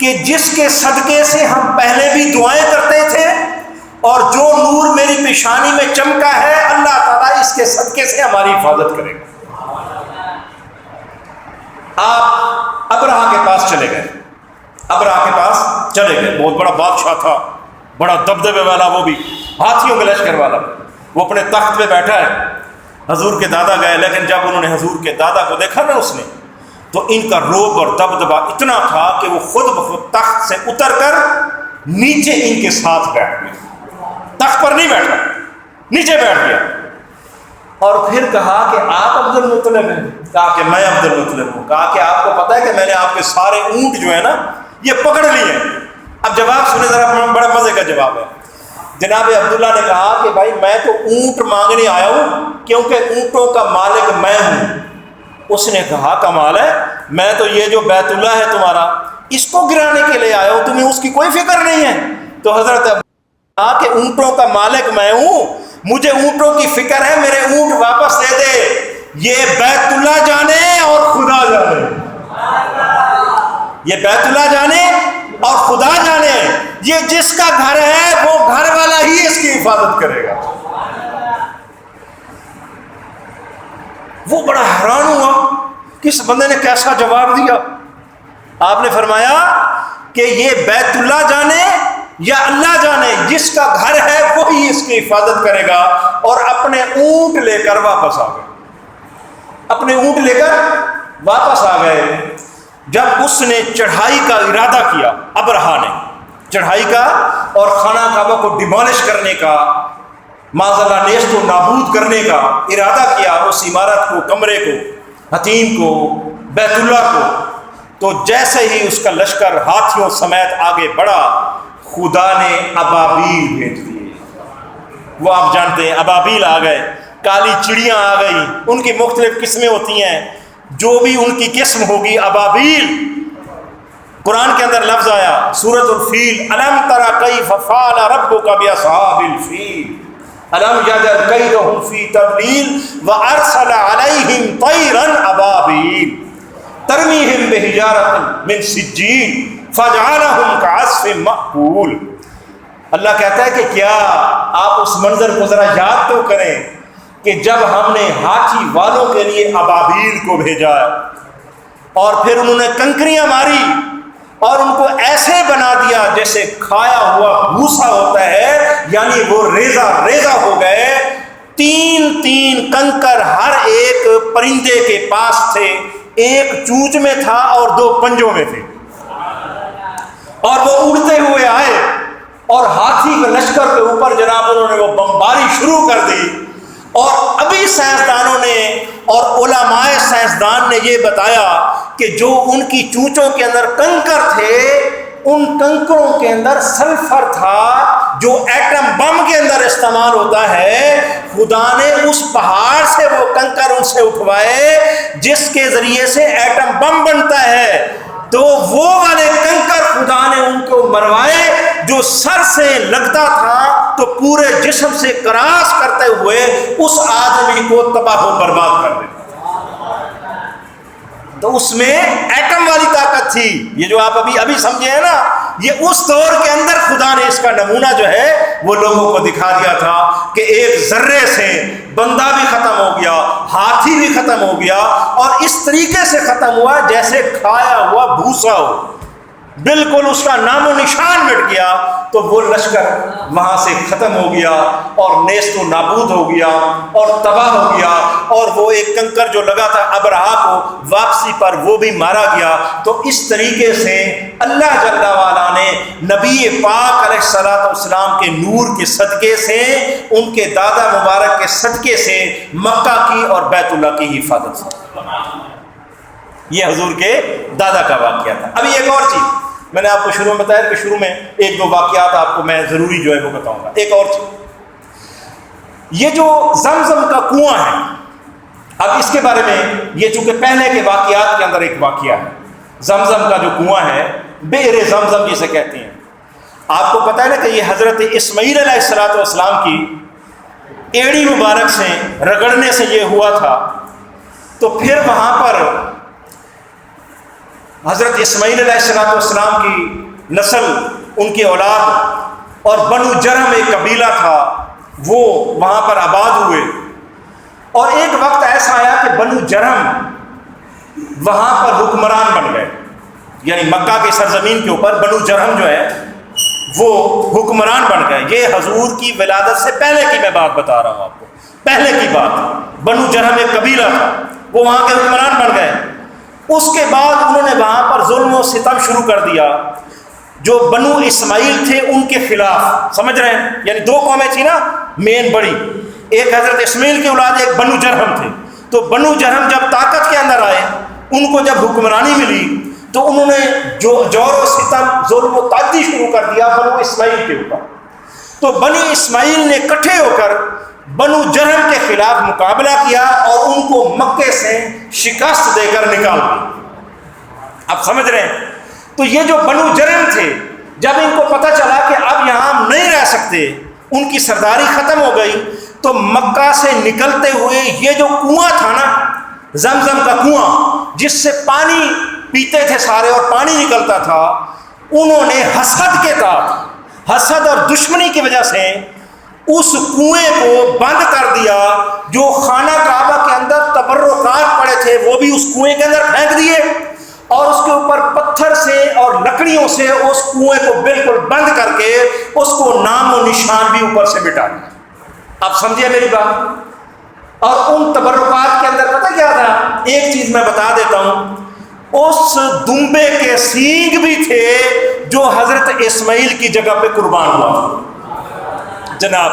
کہ جس کے صدقے سے ہم پہلے بھی دعائیں کرتے تھے، اور جو نور میری پیشانی میں چمکا ہے اللہ تعالیٰ اس کے صدقے سے ہماری حفاظت کرے گا۔ آپ ابرہا کے پاس چلے گئے، ابرہا کے پاس چلے گئے، بہت بڑا بادشاہ تھا، بڑا دبدبے والا، وہ بھی ہاتھیوں کے لشکر والا، وہ اپنے تخت پہ بیٹھا ہے۔ حضور کے دادا گئے، لیکن جب انہوں نے حضور کے دادا کو دیکھا نا اس نے، تو ان کا رعب اور دبدبا اتنا تھا کہ وہ خود بخود تخت سے اتر کر نیچے ان کے ساتھ بیٹھ گئے، تخت پر نہیں بیٹھا، نیچے بیٹھ گیا، اور پھر کہا کہ آپ عبد المطلب ہیں؟ کہا کہ میں عبد المطلب ہوں۔ کہا کہ آپ کو پتہ ہے کہ میں نے آپ کے سارے اونٹ جو ہے نا یہ پکڑ لیے ہیں۔ اب جواب سنے ذرا، بڑا مزے کا جواب ہے۔ جناب عبداللہ نے کہا کہ بھائی میں تو اونٹ مانگنے آیا ہوں کیونکہ اونٹوں کا مالک میں ہوں۔ اس نے کہا کمال ہے، میں تو یہ جو بیت اللہ ہے تمہارا اس کو گرانے کے لیے آیا ہوں، تمہیں اس کی کوئی فکر نہیں ہے۔ تو حضرت کہا کہ اونٹوں کا مالک میں ہوں، مجھے اونٹوں کی فکر ہے، میرے اونٹ واپس دے دے۔ یہ بیت اللہ جانے اور خدا جانے، یہ بیت اللہ جانے اور خدا جانے، یہ جس کا گھر ہے وہ گھر والا ہی اس کی حفاظت کرے گا۔ وہ بڑا حیران ہوا کہ اس بندے نے کیسا جواب دیا۔ آپ نے فرمایا کہ یہ بیت اللہ جانے یا اللہ جانے، جس کا گھر ہے وہی اس کی حفاظت کرے گا۔ اور اپنے اونٹ لے کر واپس آ گئے، اپنے اونٹ لے کر واپس آ گئے۔ جب اس نے چڑھائی کا ارادہ کیا، ابرہا نے چڑھائی کا اور خانہ کعبہ کو ڈیمالش کرنے کا، معاذ اللہ نیست و نابود کرنے کا ارادہ کیا، اس عمارت کو، کمرے کو، حتیم کو، بیت اللہ کو، تو جیسے ہی اس کا لشکر ہاتھیوں سمیت آگے بڑھا، خدا نے ابابیل بھیج دیے۔ وہ آپ جانتے ہیں ابابیل آ گئے، کالی چڑیاں آ گئی، ان کی مختلف قسمیں ہوتی ہیں، جو بھی ان کی قسم ہوگی ابابیل۔ قرآن کے اندر لفظ آیا سورۃ الفیل، الم تر کیف فعل ربک باصحاب الفیل الم یجعل کیدہم فی تضلیل وارسل علیہم طیرا ابابیل ترمیہم بحجارۃ من سجیل فجعلہم کعصف مأکول۔ اللہ کہتا ہے کہ کیا آپ اس منظر کو ذرا یاد تو کریں کہ جب ہم نے ہاتھی والوں کے لیے ابابیل کو بھیجا اور پھر انہوں نے کنکریاں ماری اور ان کو ایسے بنا دیا جیسے کھایا ہوا بھوسا ہوتا ہے، یعنی وہ ریزہ ریزہ ہو گئے. 3 کنکر ہر ایک پرندے کے پاس تھے، ایک چونچ میں تھا اور 2 پنجوں میں تھے، اور وہ اڑتے ہوئے آئے اور ہاتھی کے لشکر کے اوپر جناب انہوں نے وہ بمباری شروع کر دی. اور ابھی سائنسدانوں نے اور علماء سائنسدان نے یہ بتایا کہ جو ان کی چونچوں کے اندر کنکر تھے، ان کنکروں کے اندر سلفر تھا جو ایٹم بم کے اندر استعمال ہوتا ہے. خدا نے اس پہاڑ سے وہ کنکر ان سے اٹھوائے جس کے ذریعے سے ایٹم بم بنتا ہے. تو وہ والے کنکر خدا نے ان کو مروائے جو سر سے لگتا تھا تو پورے جسم سے کراس کرتے ہوئے اس آدمی کو تباہ و برباد کر دیتا. تو اس میں ایٹم والی طاقت تھی. یہ جو آپ ابھی سمجھے ہیں نا، یہ اس دور کے اندر خدا نے اس کا نمونہ جو ہے وہ لوگوں کو دکھا دیا تھا کہ ایک ذرے سے بندہ بھی ختم ہو گیا، ہاتھی بھی ختم ہو گیا، اور اس طریقے سے ختم ہوا جیسے کھایا ہوا بھوسا ہو، بالکل اس کا نام و نشان مٹ گیا. تو وہ لشکر وہاں سے ختم ہو گیا اور نیست و نابود ہو گیا اور تباہ ہو گیا. اور وہ ایک کنکر جو لگا تھا ابرہا کو واپسی پر، وہ بھی مارا گیا. تو اس طریقے سے اللہ جل وعلا نے نبی پاک علیہ الصلوۃ والسلام کے نور کے صدقے سے، ان کے دادا مبارک کے صدقے سے مکہ کی اور بیت اللہ کی حفاظت کی. یہ حضور کے دادا کا واقعہ تھا. ابھی ایک اور چیز میں نے آپ کو شروع میں بتایا کہ شروع میں 1-2 واقعات آپ کو میں ضروری جو ہے وہ بتاؤں گا. ایک اور چیز، یہ جو زمزم کا کنواں ہے، اب اس کے بارے میں یہ چونکہ پہلے کے واقعات کے اندر ایک واقعہ ہے. زمزم کا جو کنواں ہے، بئر زمزم جسے کہتے ہیں، آپ کو پتہ ہے نا کہ یہ حضرت اسماعیل علیہ الصلوۃ والسلام کی ایڑی مبارک سے رگڑنے سے یہ ہوا تھا. تو پھر وہاں پر حضرت اسماعیل علیہ الصلوۃ والسلام کی نسل، ان کی اولاد اور بنو جرم ایک قبیلہ تھا، وہ وہاں پر آباد ہوئے. اور ایک وقت ایسا آیا کہ بنو جرم وہاں پر حکمران بن گئے، یعنی مکہ کے سرزمین کے اوپر بنو جرم جو ہے وہ حکمران بن گئے. یہ حضور کی ولادت سے پہلے کی میں بات بتا رہا ہوں آپ کو، پہلے کی بات. بنو جرم ایک قبیلہ تھا، وہ وہاں کے حکمران بن گئے. اس کے بعد انہوں نے وہاں پر ظلم و ستم شروع کر دیا. جو بنو اسماعیل تھے ان کے خلاف، سمجھ رہے ہیں، یعنی 2 قومیں تھیں نا مین بڑی، ایک حضرت اسماعیل کی اولاد، ایک بنو جرہم تھے. تو بنو جرہم جب طاقت کے اندر آئے، ان کو جب حکمرانی ملی تو انہوں نے جو جور و ستم، ظلم و تعدی شروع کر دیا بنو اسماعیل کے اوپر. تو بنی اسماعیل نے اکٹھے ہو کر بنو جرہم کے خلاف مقابلہ کیا اور ان کو مکے سے شکست دے کر نکال دیا. آپ سمجھ رہے ہیں؟ تو یہ جو بنو جرہم تھے، جب ان کو پتہ چلا کہ اب یہاں ہم نہیں رہ سکتے، ان کی سرداری ختم ہو گئی، تو مکہ سے نکلتے ہوئے یہ جو کنواں تھا نا، زمزم کا کنواں جس سے پانی پیتے تھے سارے اور پانی نکلتا تھا، انہوں نے حسد کے تحت، حسد اور دشمنی کی وجہ سے اس کنویں کو بند کر دیا. جو خانہ کعبہ کے اندر تبرکات پڑے تھے وہ بھی اس کنویں کے اندر پھینک دیے، اور اس کے اوپر پتھر سے اور لکڑیوں سے اس کنویں کو بالکل بند کر کے اس کو نام و نشان بھی اوپر سے مٹا دیا. آپ سمجھیے میری بات. اور ان تبرکات کے اندر پتہ کیا تھا؟ ایک چیز میں بتا دیتا ہوں، اس دمبے کے سینگ بھی تھے جو حضرت اسماعیل کی جگہ پہ قربان ہوا جناب.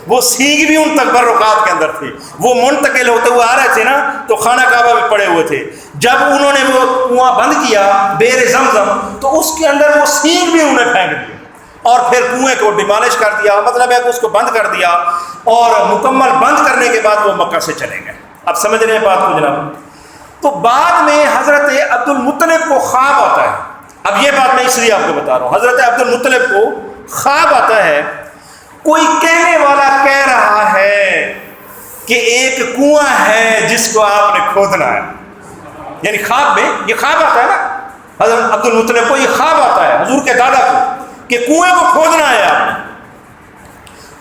وہ سینگ بھی ان تبرکات کے اندر تھے، وہ منتقل ہوتے ہوئے آ رہے تھے نا، تو خانہ کعبہ بھی پڑے ہوئے تھے. جب انہوں نے وہ کنواں بند کیا بئر زمزم، تو اس کے اندر وہ سینگ بھی انہیں پھینک دیے اور پھر کنویں کو ڈیمالش کر دیا، مطلب ہے کہ اس کو بند کر دیا، اور مکمل بند کرنے کے بعد وہ مکہ سے چلے گئے. اب سمجھ رہے ہیں بات کو جناب؟ تو بعد میں حضرت عبد المطلب کو خواب آتا ہے. اب یہ بات میں اس لیے آپ کو بتا رہا ہوں، حضرت عبد المطلب کو خواب آتا ہے، کوئی کہنے والا کہہ رہا ہے کہ ایک کنواں ہے جس کو آپ نے کھودنا ہے. یعنی خواب میں یہ خواب آتا ہے نا، حضرت عبد المطلب کو یہ خواب آتا ہے حضور کے دادا کو کہ کنویں کو کھودنا ہے آپ نے.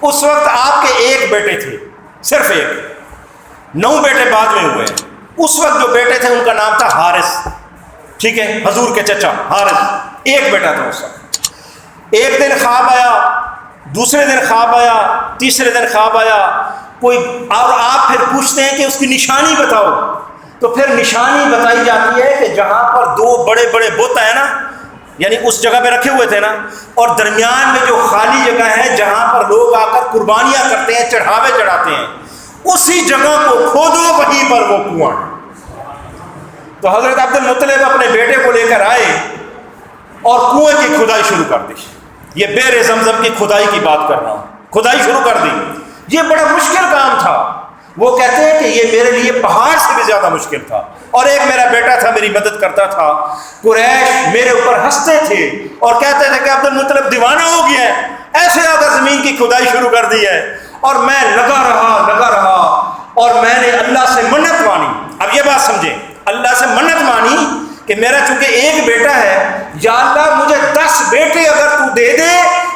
اس وقت آپ کے ایک بیٹے تھے، صرف ایک، 9 بیٹے بعد میں ہوئے ہیں۔ اس وقت جو بیٹے تھے ان کا نام تھا حارث، ٹھیک ہے، حضور کے چچا حارث، ایک بیٹا تھا اس وقت۔ ایک دن خواب آیا، دوسرے دن خواب آیا، تیسرے دن خواب آیا کوئی، اور آپ پھر پوچھتے ہیں کہ اس کی نشانی بتاؤ، تو پھر نشانی بتائی جاتی ہے کہ جہاں پر 2 بڑے بڑے بت ہیں نا، یعنی اس جگہ پہ رکھے ہوئے تھے نا، اور درمیان میں جو خالی جگہ ہے جہاں پر لوگ آ کر قربانیاں کرتے ہیں، چڑھاوے چڑھاتے ہیں، اسی جگہ کو کھودو، وہیں پر وہ کنواں۔ تو حضرت عبد المطلب اپنے بیٹے کو لے کر آئے اور کنویں کی کھدائی شروع کر دی۔ یہ بئر زمزم کی کھدائی کی بات کر رہا ہوں، کھدائی شروع کر دی۔ یہ بڑا مشکل کام تھا، وہ کہتے ہیں کہ یہ میرے لیے پہاڑ سے بھی زیادہ مشکل تھا، اور ایک میرا بیٹا تھا میری مدد کرتا تھا۔ قریش میرے اوپر ہنستے تھے اور کہتے تھے کہ عبد المطلب دیوانہ ہو گیا ہے، ایسے اگر زمین کی کھدائی شروع کر دی ہے، اور میں لگا رہا اور میں نے اللہ سے منت مانی۔ اب یہ بات سمجھیں، اللہ سے منت مانی کہ میرا چونکہ ایک بیٹا ہے، یا اللہ مجھے 10 بیٹے اگر تو دے دے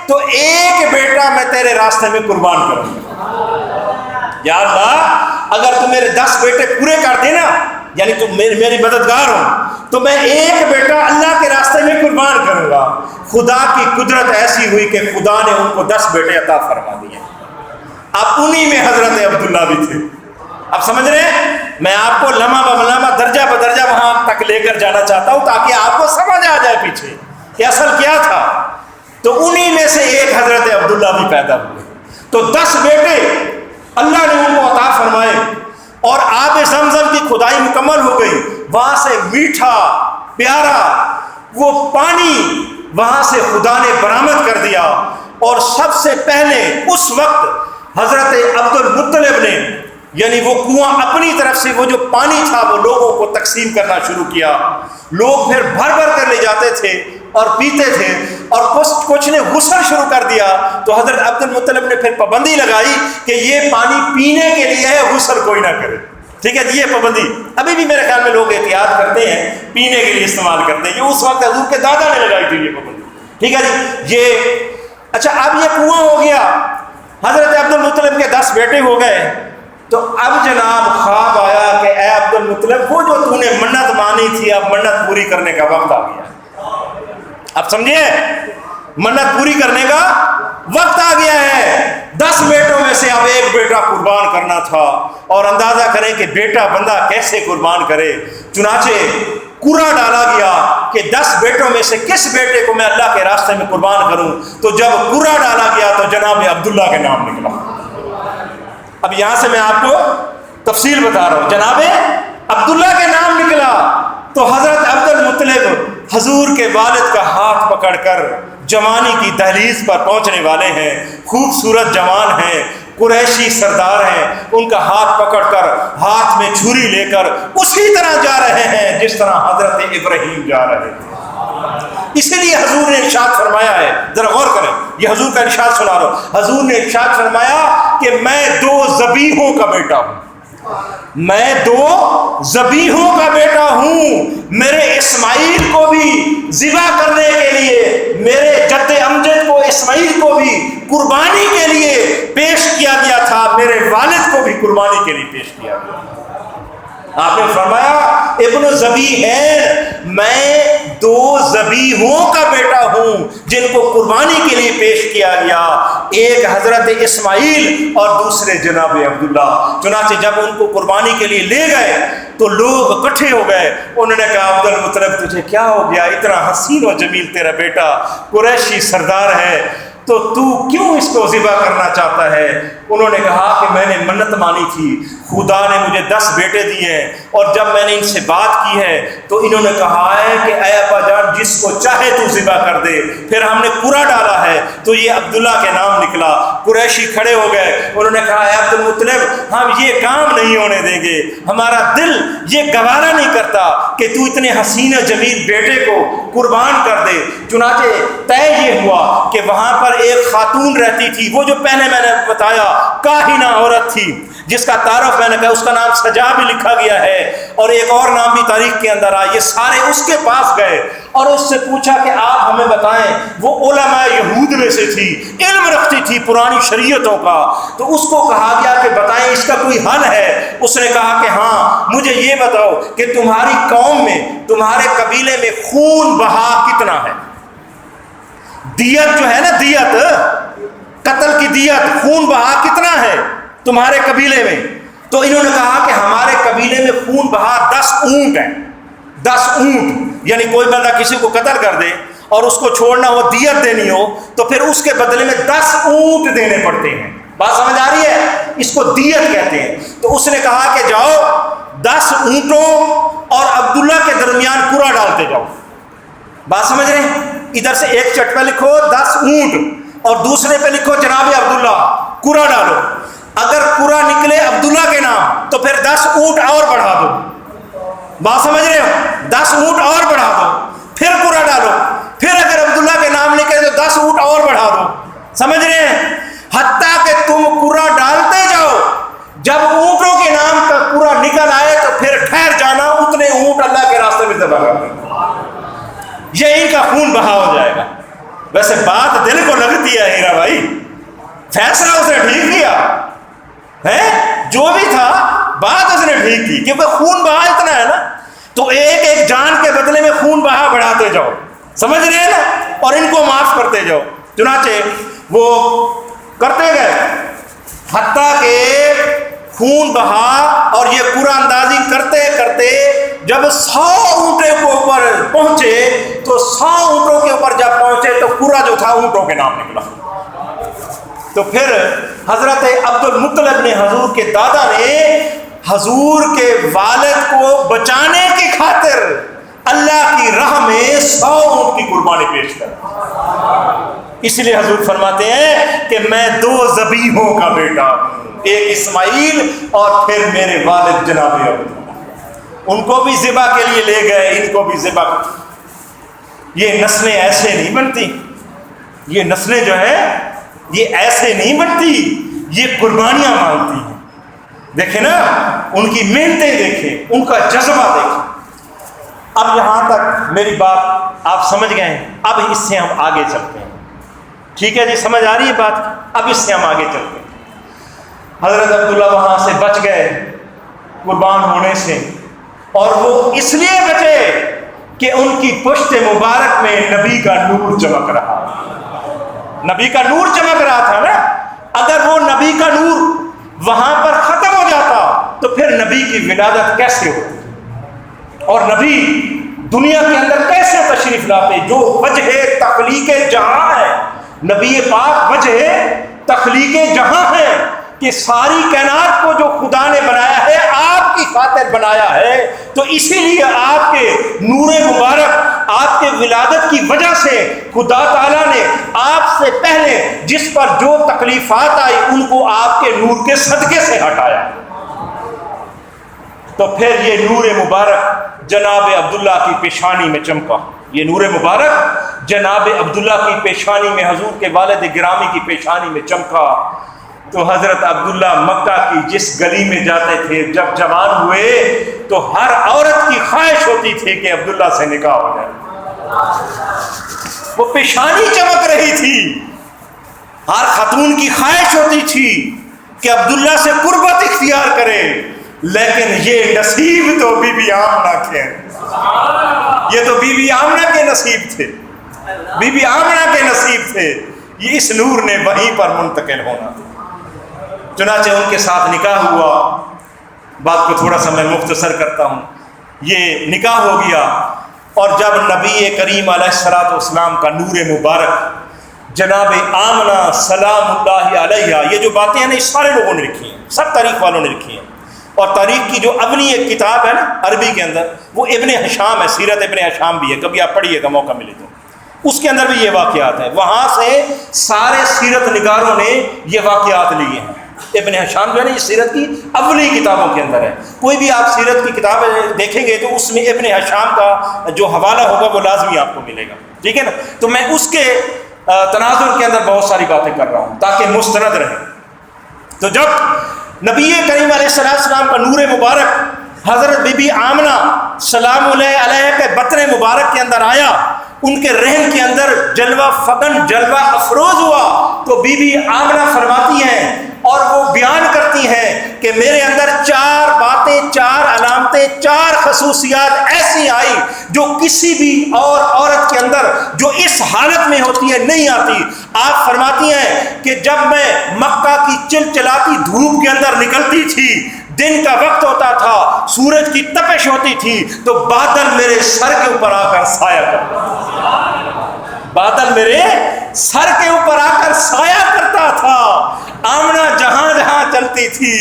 تو ایک بیٹا میں تیرے راستے میں قربان کروں گا۔ یا اللہ اگر تو میرے 10 بیٹے پورے کر دے نا، یعنی تو میری مددگار ہوں، تو میں ایک بیٹا اللہ کے راستے میں قربان کروں گا۔ خدا کی قدرت ایسی ہوئی کہ خدا نے ان کو 10 بیٹے عطا فرما دیے۔ اب انہی میں حضرت عبداللہ بھی تھے۔ اب سمجھ رہے ہیں، میں آپ کو لمحہ بلمحہ درجہ بدرجہ وہاں تک لے کر جانا چاہتا ہوں تاکہ آپ کو سمجھ آ جائے پیچھے کہ اصل کیا تھا۔ تو انہی میں سے ایک حضرت عبداللہ بھی پیدا ہوئے۔ تو 10 بیٹے اللہ نے ان کو عطا فرمائے، اور آب زمزم کی کھدائی مکمل ہو گئی۔ وہاں سے میٹھا پیارا وہ پانی وہاں سے خدا نے برآمد کر دیا، اور سب سے پہلے اس وقت حضرت عبد المطلب نے، یعنی وہ کنواں اپنی طرف سے وہ جو پانی تھا وہ لوگوں کو تقسیم کرنا شروع کیا۔ لوگ پھر بھر بھر کر لے جاتے تھے اور پیتے تھے، اور کچھ نے غسل شروع کر دیا۔ تو حضرت عبد المطلب نے پھر پابندی لگائی کہ یہ پانی پینے کے لیے ہے، غسل کوئی نہ کرے، ٹھیک ہے جی۔ یہ پابندی ابھی بھی میرے خیال میں لوگ احتیاط کرتے ہیں، پینے کے لیے استعمال کرتے ہیں۔ یہ اس وقت حضور کے دادا نے لگائی تھی یہ پابندی، ٹھیک ہے جی۔ یہ اچھا، اب یہ کنواں ہو گیا، حضرت عبد المطلب کے 10 بیٹے ہو گئے۔ تو اب جناب خواب آیا کہ اے عبد المطلب، وہ جو تو نے منت مانی تھی، اب منت پوری کرنے کا وقت آ گیا۔ اب سمجھیے، منت پوری کرنے کا وقت آ گیا ہے۔ 10 بیٹوں میں سے اب ایک بیٹا قربان کرنا تھا، اور اندازہ کریں کہ بیٹا بندہ کیسے قربان کرے۔ چنانچہ قرعہ ڈالا گیا کہ 10 بیٹوں میں سے کس بیٹے کو میں اللہ کے راستے میں قربان کروں۔ تو جب قرعہ ڈالا گیا تو جناب عبداللہ کے نام نکلا۔ اب یہاں سے میں آپ کو تفصیل بتا رہا ہوں، جناب عبداللہ کے نام نکلا۔ تو حضرت عبد المطلب حضور کے والد کا ہاتھ پکڑ کر جوانی کی دہلیز پر پہنچنے والے ہیں، خوبصورت جوان ہیں، قریشی سردار ہیں، ان کا ہاتھ پکڑ کر ہاتھ میں چھری لے کر اسی طرح جا رہے ہیں جس طرح حضرت ابراہیم جا رہے تھے۔ اسی لیے حضور نے ارشاد فرمایا ہے، ذرا غور کریں، یہ حضور کا ارشاد سنا رہا ہوں۔ حضور نے ارشاد فرمایا کہ میں 2 ذبیحوں کا بیٹا ہوں، میں 2 ذبیحوں کا بیٹا ہوں۔ میرے اسماعیل کو بھی ذبح کرنے کے لیے، میرے جد امجد کو اسماعیل کو بھی قربانی کے لیے پیش کیا گیا تھا، میرے والد کو بھی قربانی کے لیے پیش کیا گیا۔ آپ نے فرمایا ابن ذبیحین، میں 2 ذبیحوں کا بیٹا ہوں جن کو قربانی کے لیے پیش کیا گیا، ایک حضرت اسماعیل اور دوسرے جناب عبداللہ۔ چنانچہ جب ان کو قربانی کے لیے لے گئے تو لوگ اکٹھے ہو گئے، انہوں نے کہا عبد المطلب تجھے کیا ہو گیا، اتنا حسین و جمیل تیرا بیٹا، قریشی سردار ہے، تو کیوں اس کو ذبح کرنا چاہتا ہے؟ انہوں نے کہا کہ میں نے منت مانی تھی، خدا نے مجھے 10 بیٹے دیے ہیں، اور جب میں نے ان سے بات کی ہے تو انہوں نے کہا ہے کہ اے ابا جان جس کو چاہے تو ذبح کر دے۔ پھر ہم نے قرعہ ڈالا ہے تو یہ عبداللہ کے نام نکلا۔ قریشی کھڑے ہو گئے، انہوں نے کہا اے عبد المطلب، ہم یہ کام نہیں ہونے دیں گے، ہمارا دل یہ گوارا نہیں کرتا کہ تو اتنے حسین جمیل بیٹے کو قربان کر دے۔ چنانچہ طے یہ ہوا کہ وہاں پر ایک خاتون رہتی تھی، وہ جو پہلے میں نے بتایا کاہنہ عورت تھی، جس کا تعارف میں نے کہا اس کا نام سجا بھی لکھا گیا ہے اور ایک اور نام بھی تاریخ کے اندر آیا. یہ سارے اس کے پاس گئے اور اس سے پوچھا کہ آپ ہمیں بتائیں. وہ علماء یہود میں سے تھی, علم رکھتی تھی پرانی شریعتوں کا. تو اس کو کہا گیا کہ بتائیں اس کا کوئی حل ہے. اس نے کہا کہ ہاں, مجھے یہ بتاؤ کہ تمہاری قوم میں, تمہارے قبیلے میں خون بہا کتنا ہے؟ دیت جو ہے نا, دیت, قتل کی دیت, خون بہا کتنا ہے تمہارے قبیلے میں؟ تو انہوں نے کہا کہ ہمارے قبیلے میں خون بہا 10 اونٹ ہیں. 10 اونٹ, یعنی کوئی بندہ کسی کو قتل کر دے اور اس کو چھوڑنا ہو, دیت دینی ہو, تو پھر اس کے بدلے میں 10 اونٹ دینے پڑتے ہیں. بات سمجھ آ رہی ہے؟ اس کو دیت کہتے ہیں. تو اس نے کہا کہ جاؤ 10 اونٹوں اور عبداللہ کے درمیان قرعہ ڈالتے جاؤ. بات سمجھ رہے ہیں؟ ادھر سے ایک چٹ پہ لکھو 10 اونٹ اور دوسرے پہ لکھو جناب عبداللہ, قرعہ ڈالو. اگر قرعہ نکلے عبداللہ کے نام تو پھر 10 اونٹ اور بڑھا دو. بات سمجھ رہے ہو؟ 10 اونٹ اور بڑھا دو, پھر قرعہ ڈالو. پھر اگر عبداللہ کے نام نکلے تو 10 اونٹ اور بڑھا دو. سمجھ رہے ہیں؟ حتیٰ کہ تم قرعہ ڈالتے جاؤ, جب اونٹوں کے نام کا قرعہ نکل آئے تو پھر ٹھہر جانا, اتنے اونٹ اللہ کے راستے میں ذبح کر دیں. یہ ان کا خون بہا ہو جائے گا. ویسے بات دل کو لگتی ہے ہیرا بھائی, فیصلہ اس نے ٹھیک کیا ہے, جو بھی تھا بات اس نے ٹھیک کی, کیونکہ خون بہا اتنا ہے نا, تو ایک ایک جان کے بدلے میں خون بہا بڑھاتے جاؤ. سمجھ رہے ہیں نا, اور ان کو معاف کرتے جاؤ. چنانچہ وہ کرتے گئے حتیٰ کہ خون بہا, اور یہ قرعہ اندازی کرتے کرتے جب 100 اونٹوں کے اوپر پہنچے تو 100 اونٹوں کے اوپر جب پہنچے تو قرعہ جو تھا اونٹوں کے نام نکلا. تو پھر حضرت عبد المطلب نے, حضور کے دادا نے, حضور کے والد کو بچانے کی خاطر اللہ کی راہ میں 100 اونٹ کی قربانی پیش کر. اس لیے حضور فرماتے ہیں کہ میں 2 ذبیحوں کا بیٹا ہوں, ایک اسماعیل اور پھر میرے والد جناب عبداللہ. ان کو بھی ذبح کے لیے لے گئے, ان کو بھی ذبح. یہ نسلیں ایسے نہیں بنتی, یہ نسلیں جو ہیں یہ ایسے نہیں بنتی, یہ قربانیاں مانگتی ہیں. دیکھیں نا, ان کی محنتیں دیکھیں, ان کا جذبہ دیکھیں. اب یہاں تک میری بات آپ سمجھ گئے ہیں. اب اس سے ہم آگے چلتے ہیں. ٹھیک ہے جی, سمجھ آ رہی ہے بات؟ اب اس سے ہم آگے چلتے ہیں. حضرت عبداللہ وہاں سے بچ گئے قربان ہونے سے, اور وہ اس لیے بچے کہ ان کی پشت مبارک میں نبی کا نور چمک رہا. نبی کا نور چمک رہا تھا نا. اگر وہ نبی کا نور وہاں پر ختم ہو جاتا تو پھر نبی کی ولادت کیسے ہوتی, اور نبی دنیا کے اندر کیسے تشریف لاتے؟ جو وجہ تخلیق جہاں ہے, نبی پاک وجہ تخلیق جہاں ہے, کہ ساری کائنات کو جو خدا نے بنایا ہے آپ کی خاطر بنایا ہے. تو اسی لیے آپ کے نور مبارک, آپ کے ولادت کی وجہ سے خدا تعالیٰ نے آپ سے پہلے جس پر جو تکلیفات آئی ان کو آپ کے نور کے صدقے سے ہٹایا. تو پھر یہ نور مبارک جناب عبداللہ کی پیشانی میں چمکا. یہ نور مبارک جناب عبداللہ کی پیشانی میں, حضور کے والد گرامی کی پیشانی میں چمکا. تو حضرت عبداللہ مکہ کی جس گلی میں جاتے تھے, جب جوان ہوئے تو ہر عورت کی خواہش ہوتی تھی کہ عبداللہ سے نکاح ہو جائے. وہ پیشانی چمک رہی تھی, ہر خاتون کی خواہش ہوتی تھی کہ عبداللہ سے قربت اختیار کرے. لیکن یہ نصیب تو بی بی آمنہ کے, یہ تو بی بی آمنہ کے نصیب تھے, بی بی آمنہ کے نصیب تھے. یہ اس نور نے وہیں پر منتقل ہونا. چنانچہ ان کے ساتھ نکاح ہوا. بات کو تھوڑا سا میں مختصر کرتا ہوں. یہ نکاح ہو گیا, اور جب نبی کریم علیہ الصلوۃ والسلام کا نور مبارک جناب آمنہ سلام اللہ علیہ, یہ جو باتیں ہیں نا, یہ سارے لوگوں نے لکھی ہیں, سب تاریخ والوں نے لکھی ہیں. اور تاریخ کی جو اپنی ایک کتاب ہے نا عربی کے اندر, وہ ابن ہشام ہے, سیرت ابن ہشام بھی ہے, کبھی آپ پڑھیے گا موقع ملے تو. اس کے اندر بھی یہ واقعات ہیں. وہاں سے سارے سیرت نگاروں نے یہ واقعات لیے ہیں. ابن ہشام جو ہے نا, یہ سیرت کی اولی کتابوں کے اندر ہے. کوئی بھی آپ سیرت کی کتاب دیکھیں گے تو اس میں ابن ہشام کا جو حوالہ ہوگا وہ لازمی آپ کو ملے گا. ٹھیک ہے نا. تو میں اس کے تناظر کے اندر بہت ساری باتیں کر رہا ہوں تاکہ مستند رہے. تو جب نبی کریم علیہ السلام کا نور مبارک حضرت بی بی آمنہ سلام علیہ کے بطن مبارک کے اندر آیا، ان کے رحم کے اندر جلوہ فگن جلوہ افروز ہوا، تو بی بی آمنہ فرماتی ہیں اور وہ بیان کرتی ہیں کہ میرے اندر 4 باتیں، 4 علامتیں، 4 خصوصیات ایسی آئی جو کسی بھی اور عورت کے اندر جو اس حالت میں ہوتی ہے نہیں آتی۔ آپ فرماتی ہیں کہ جب میں مکہ کی چلچلاتی دھوپ کے اندر نکلتی تھی، دن کا وقت ہوتا تھا، سورج کی تپش ہوتی تھی، تو بادل میرے سر کے اوپر آ کر سایہ کرتا تھا، بادل میرے سر کے اوپر آ کر سایہ کرتا تھا۔ آمنہ جہاں جہاں چلتی تھی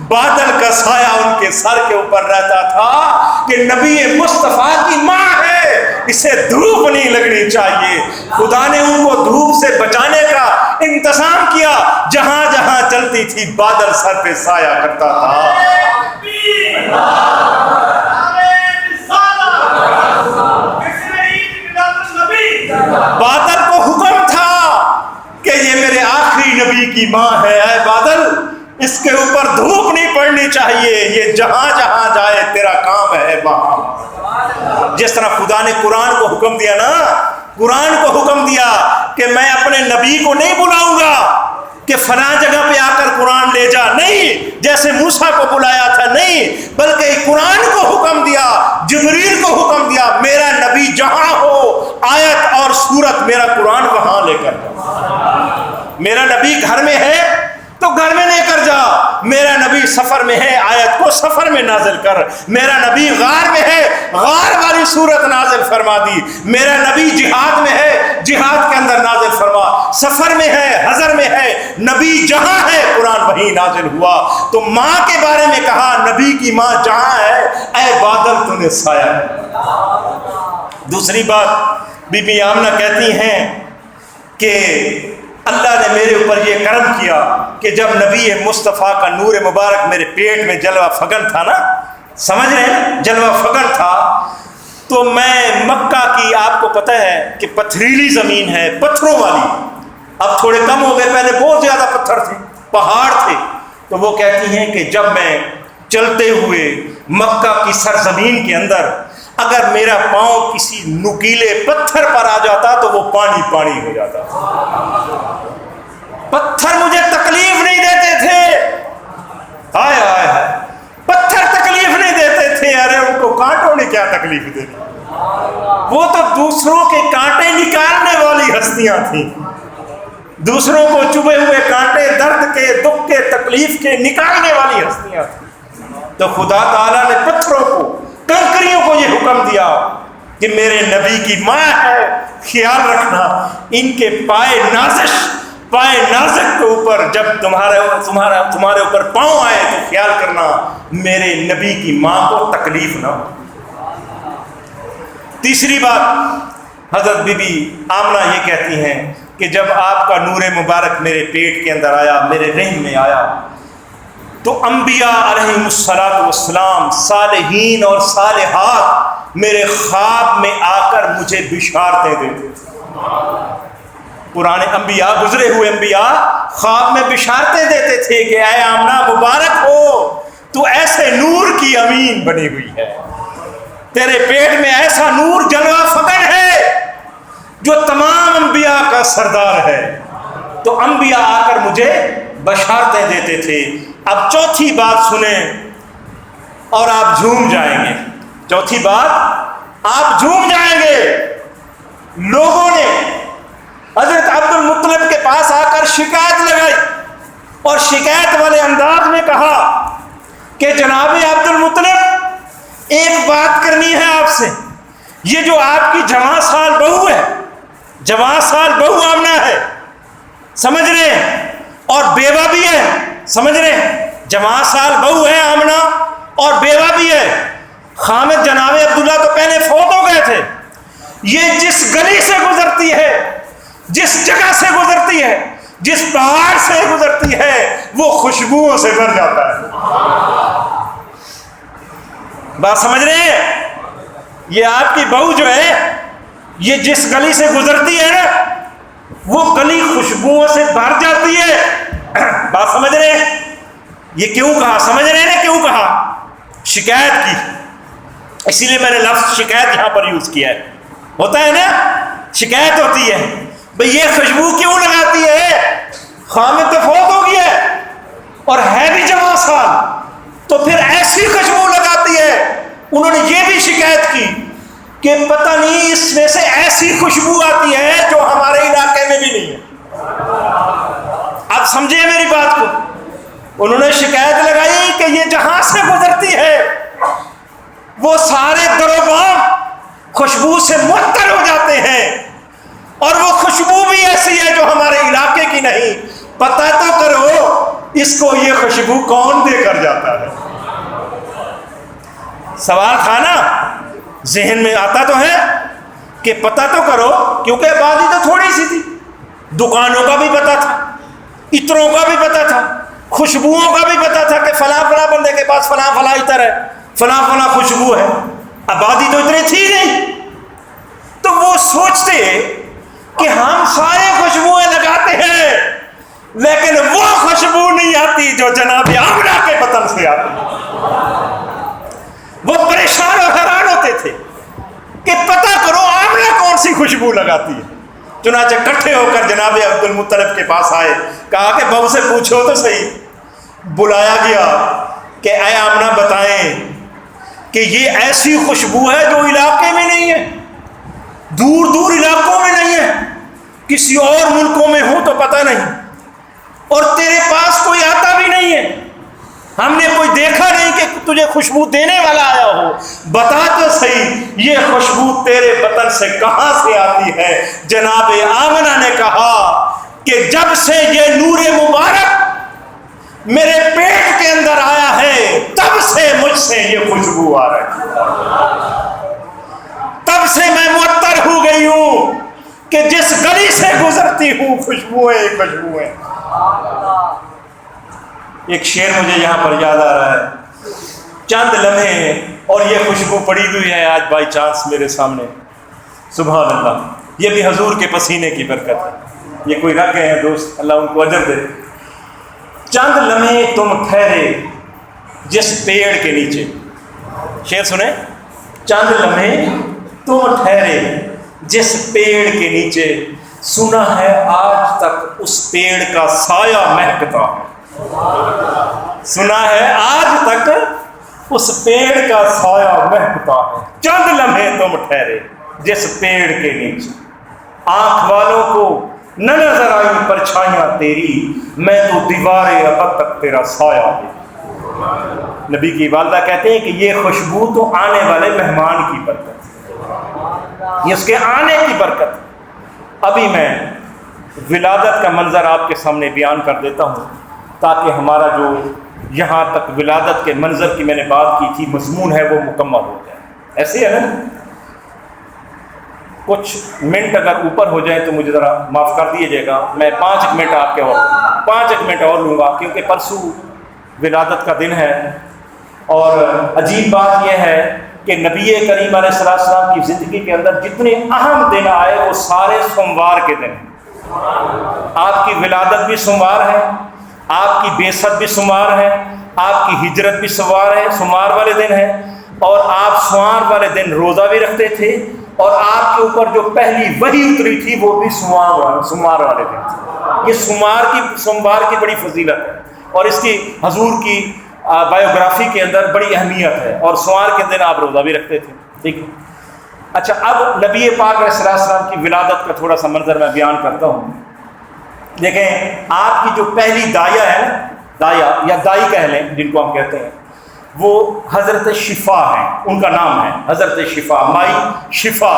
بادل کا سایہ ان کے سر کے اوپر رہتا تھا کہ نبی مصطفیٰ کی ماں ہے، اسے دھوپ نہیں لگنی چاہیے۔ خدا نے ان کو دھوپ سے بچانے کا انتظام کیا، جہاں جہاں چلتی تھی بادل سر پہ سایہ کرتا تھا۔ بادل کو حکم تھا کہ یہ میرے آخری نبی کی ماں ہے، اے بادل اس کے اوپر دھوپ نہیں پڑنی چاہیے، یہ جہاں جہاں جائے تیرا کام ہے وہاں۔ جس طرح خدا نے قرآن کو حکم دیا نا، قرآن کو حکم دیا کہ میں اپنے نبی کو نہیں بلاؤں گا کہ فلاں جگہ پہ آ کر قرآن لے جا، نہیں، جیسے موسیٰ کو بلایا تھا نہیں، بلکہ قرآن کو حکم دیا، جبریل کو حکم دیا، میرا نبی جہاں ہو آیت اور سورت میرا قرآن وہاں لے کر جا۔ میرا نبی گھر میں ہے تو گھر میں لے کر جا، میرا نبی سفر میں ہے آیت کو سفر میں نازل کر، میرا نبی غار میں ہے غار والی سورت نازل فرما دی، میرا نبی جہاد میں ہے جہاد کے اندر نازل فرما، سفر میں ہے حضر میں ہے، نبی جہاں ہے قرآن وہیں نازل ہوا۔ تو ماں کے بارے میں کہا نبی کی ماں جہاں ہے، اے بادل تو نے سایہ ہے۔ دوسری بات بی بی آمنہ کہتی ہیں کہ اللہ نے میرے اوپر یہ کرم کیا کہ جب نبی مصطفیٰ کا نور مبارک میرے پیٹ میں جلوہ فگن تھا نا، سمجھ رہے ہیں، جلوہ فگن تھا، تو میں مکہ کی، آپ کو پتہ ہے کہ پتھریلی زمین ہے، پتھروں والی، اب تھوڑے کم ہو گئے، پہلے بہت زیادہ پتھر تھے، پہاڑ تھے، تو وہ کہتی ہیں کہ جب میں چلتے ہوئے مکہ کی سرزمین کے اندر اگر میرا پاؤں کسی نکیلے پتھر پر آ جاتا تو وہ پانی پانی ہو جاتا۔ پتھر مجھے تکلیف نہیں دیتے تھے، ہائے ہائے ہائے، پتھر تکلیف نہیں دیتے تھے، ارے ان کو کانٹوں نے کیا تکلیف دینی، وہ تو دوسروں کے کانٹے نکالنے والی ہستیاں تھیں، دوسروں کو چبھے ہوئے کانٹے درد کے دکھ کے تکلیف کے نکالنے والی ہستیاں تھیں۔ تو خدا تعالیٰ نے پتھروں کو کنکریوں کو یہ حکم دیا کہ میرے نبی کی ماں ہے، خیال رکھنا ان کے پائے نازک کے اوپر جب تمہارے اوپر پاؤں آئے تو خیال کرنا میرے نبی کی ماں کو تکلیف نہ ہو۔ تیسری بات حضرت بی بی آمنہ یہ کہتی ہیں کہ جب آپ کا نور مبارک میرے پیٹ کے اندر آیا، میرے رحم میں آیا، تو انبیاء علیہم السلام، صالحین اور صالحات میرے خواب میں آ کر مجھے بشارتیں دیتے تھے۔ پرانے انبیاء، گزرے ہوئے انبیاء خواب میں بشارتیں دیتے تھے کہ اے آمنہ مبارک ہو، تو ایسے نور کی امین بنی ہوئی ہے، تیرے پیٹ میں ایسا نور جلوہ فگن ہے جو تمام انبیاء کا سردار ہے۔ تو انبیاء آ کر مجھے بشارتیں دیتے تھے۔ اب چوتھی بات سنیں اور آپ جھوم جائیں گے، چوتھی بات آپ جھوم جائیں گے۔ لوگوں نے حضرت عبد المطلب کے پاس آ کر شکایت لگائی اور شکایت والے انداز میں کہا کہ جناب عبد المطلب ایک بات کرنی ہے آپ سے، یہ جو آپ کی جوان سال بہو ہے، جوان سال بہو آمنہ ہے، سمجھ رہے ہیں، اور بیوہ بھی ہے، سمجھ رہے ہیں، جوان سال بہو ہے آمنہ اور بیوہ بھی ہے۔ خامد جناب عبداللہ تو پہلے فوت ہو گئے تھے، یہ جس گلی سے گزرتی ہے، جس جگہ سے گزرتی ہے، جس پہاڑ سے گزرتی ہے، وہ خوشبوؤں سے بھر جاتا ہے۔ بات سمجھ رہے ہیں؟ یہ آپ کی بہو جو ہے، یہ جس گلی سے گزرتی ہے نا، وہ گلی خوشبوؤں سے بھر جاتی ہے۔ بات سمجھ رہے ہیں؟ یہ کیوں کہا؟ سمجھ رہے ہیں کیوں کہا؟ شکایت کی، اسی لیے میں نے لفظ شکایت یہاں پر یوز کیا ہے. ہوتا ہے نا، شکایت ہوتی ہے بھئی یہ خوشبو کیوں لگاتی ہے؟ خامد تو فوت ہو گیا ہے اور ہے بھی جوان سال، تو پھر ایسی خوشبو لگاتی ہے. انہوں نے یہ بھی شکایت کی کہ پتہ نہیں اس میں سے ایسی خوشبو آتی ہے جو ہمارے علاقے میں بھی نہیں ہے. آپ سمجھے میری بات کو؟ انہوں نے شکایت لگائی کہ یہ جہاں سے گزرتی ہے وہ سارے در و بام خوشبو سے معطر ہو جاتے ہیں، اور وہ خوشبو بھی ایسی ہے جو ہمارے علاقے کی نہیں. پتہ تو کرو اس کو یہ خوشبو کون دے کر جاتا ہے. سوال تھا نا، ذہن میں آتا تو ہے کہ پتہ تو کرو، کیونکہ آبادی تو تھوڑی سی تھی. دکانوں کا بھی پتہ تھا، عطروں کا بھی پتہ تھا، خوشبوؤں کا بھی پتہ تھا کہ فلاں فلاں بندے کے پاس فلاں فلاں عطر ہے، فلاں فلاں خوشبو ہے. آبادی تو اتنی تھی نہیں. تو وہ سوچتے کہ ہم سارے خوشبوئیں لگاتے ہیں لیکن وہ خوشبو نہیں آتی جو جناب آمنہ کے بطن سے آتی. وہ پریشان اور حیران ہوتے تھے کہ پتہ کرو آمنہ کون سی خوشبو لگاتی ہے. چنانچہ اکٹھے ہو کر جناب عبد المطلب کے پاس آئے، کہا کہ بہو سے پوچھو تو صحیح. بلایا گیا کہ اے آمنہ بتائیں کہ یہ ایسی خوشبو ہے جو علاقے میں نہیں ہے، دور دور علاقوں میں نہیں ہے، کسی اور ملکوں میں ہو تو پتہ نہیں، اور تیرے پاس کوئی آتا بھی نہیں ہے، ہم نے کوئی دیکھا نہیں کہ تجھے خوشبو دینے والا آیا ہو. بتا تو صحیح یہ خوشبو تیرے بطن سے کہاں سے آتی ہے؟ جناب آمنہ نے کہا کہ جب سے یہ نور مبارک میرے پیٹ کے اندر آیا ہے تب سے مجھ سے یہ خوشبو آ رہی ہے، تب سے میں معطر ہو گئی ہوں کہ جس گلی سے گزرتی ہوں خوشبوئیں خوشبوئیں. ایک شعر مجھے یہاں پر یاد آ رہا ہے، چند لمحے اور یہ خوشبو پڑی ہوئی ہے آج بائی چانس میرے سامنے. سبحان اللہ، یہ بھی حضور کے پسینے کی برکت ہے. یہ کوئی رکھ گئے ہیں دوست، اللہ ان کو اجر دے. چند لمحے تم ٹھہرے جس پیڑ کے نیچے، شعر سنیں، چند لمحے تم ٹھہرے جس پیڑ کے نیچے، سنا ہے آج تک اس پیڑ کا سایہ مہکتا ہے. سنا ہے آج تک اس پیڑ کا سایہ مہکتا ہے. چند لمحے تم ٹھہرے جس پیڑ کے نیچے، آنکھ والوں کو نہ نظر آئی پرچھائیاں تیری، میں تو دیوار ابد تک تیرا سایہ ہے. نبی کی والدہ کہتے ہیں کہ یہ خوشبو تو آنے والے مہمان کی برکت ہے، یہ اس کے آنے کی برکت. ابھی میں ولادت کا منظر آپ کے سامنے بیان کر دیتا ہوں تاکہ ہمارا جو یہاں تک ولادت کے منظر کی میں نے بات کی تھی مضمون ہے وہ مکمل ہو جائے. ایسے ہے نا، کچھ منٹ اگر اوپر ہو جائیں تو مجھے ذرا معاف کر دیجیے گا. میں 5 منٹ آپ کے اور 5 منٹ اور لوں گا کیونکہ پرسوں ولادت کا دن ہے. اور عجیب بات یہ ہے کہ نبی کریم علیہ السلام کی زندگی کے اندر جتنے اہم دن آئے وہ سارے سوموار کے دن ہیں. آپ کی ولادت بھی سوموار ہے، آپ کی بعثت بھی سوموار ہے، آپ کی ہجرت بھی سوموار والے دن ہے، اور آپ سوموار والے دن روزہ بھی رکھتے تھے، اور آپ کے اوپر جو پہلی وحی اتری تھی وہ بھی سوموار والے دن تھی. یہ سوموار کی بڑی فضیلت ہے اور اس کی حضور کی بایوگرافی کے اندر بڑی اہمیت ہے، اور سوموار کے دن آپ روزہ بھی رکھتے تھے. ٹھیک ہے. اچھا، اب نبی پاک علیہ السلام کی ولادت کا تھوڑا سا منظر میں بیان کرتا ہوں. دیکھیں، آپ کی جو پہلی دایا ہے نا، دایا یا دائی کہہ لیں جن کو ہم کہتے ہیں، وہ حضرت شفا ہیں. ان کا نام ہے حضرت شفا، مائی شفا.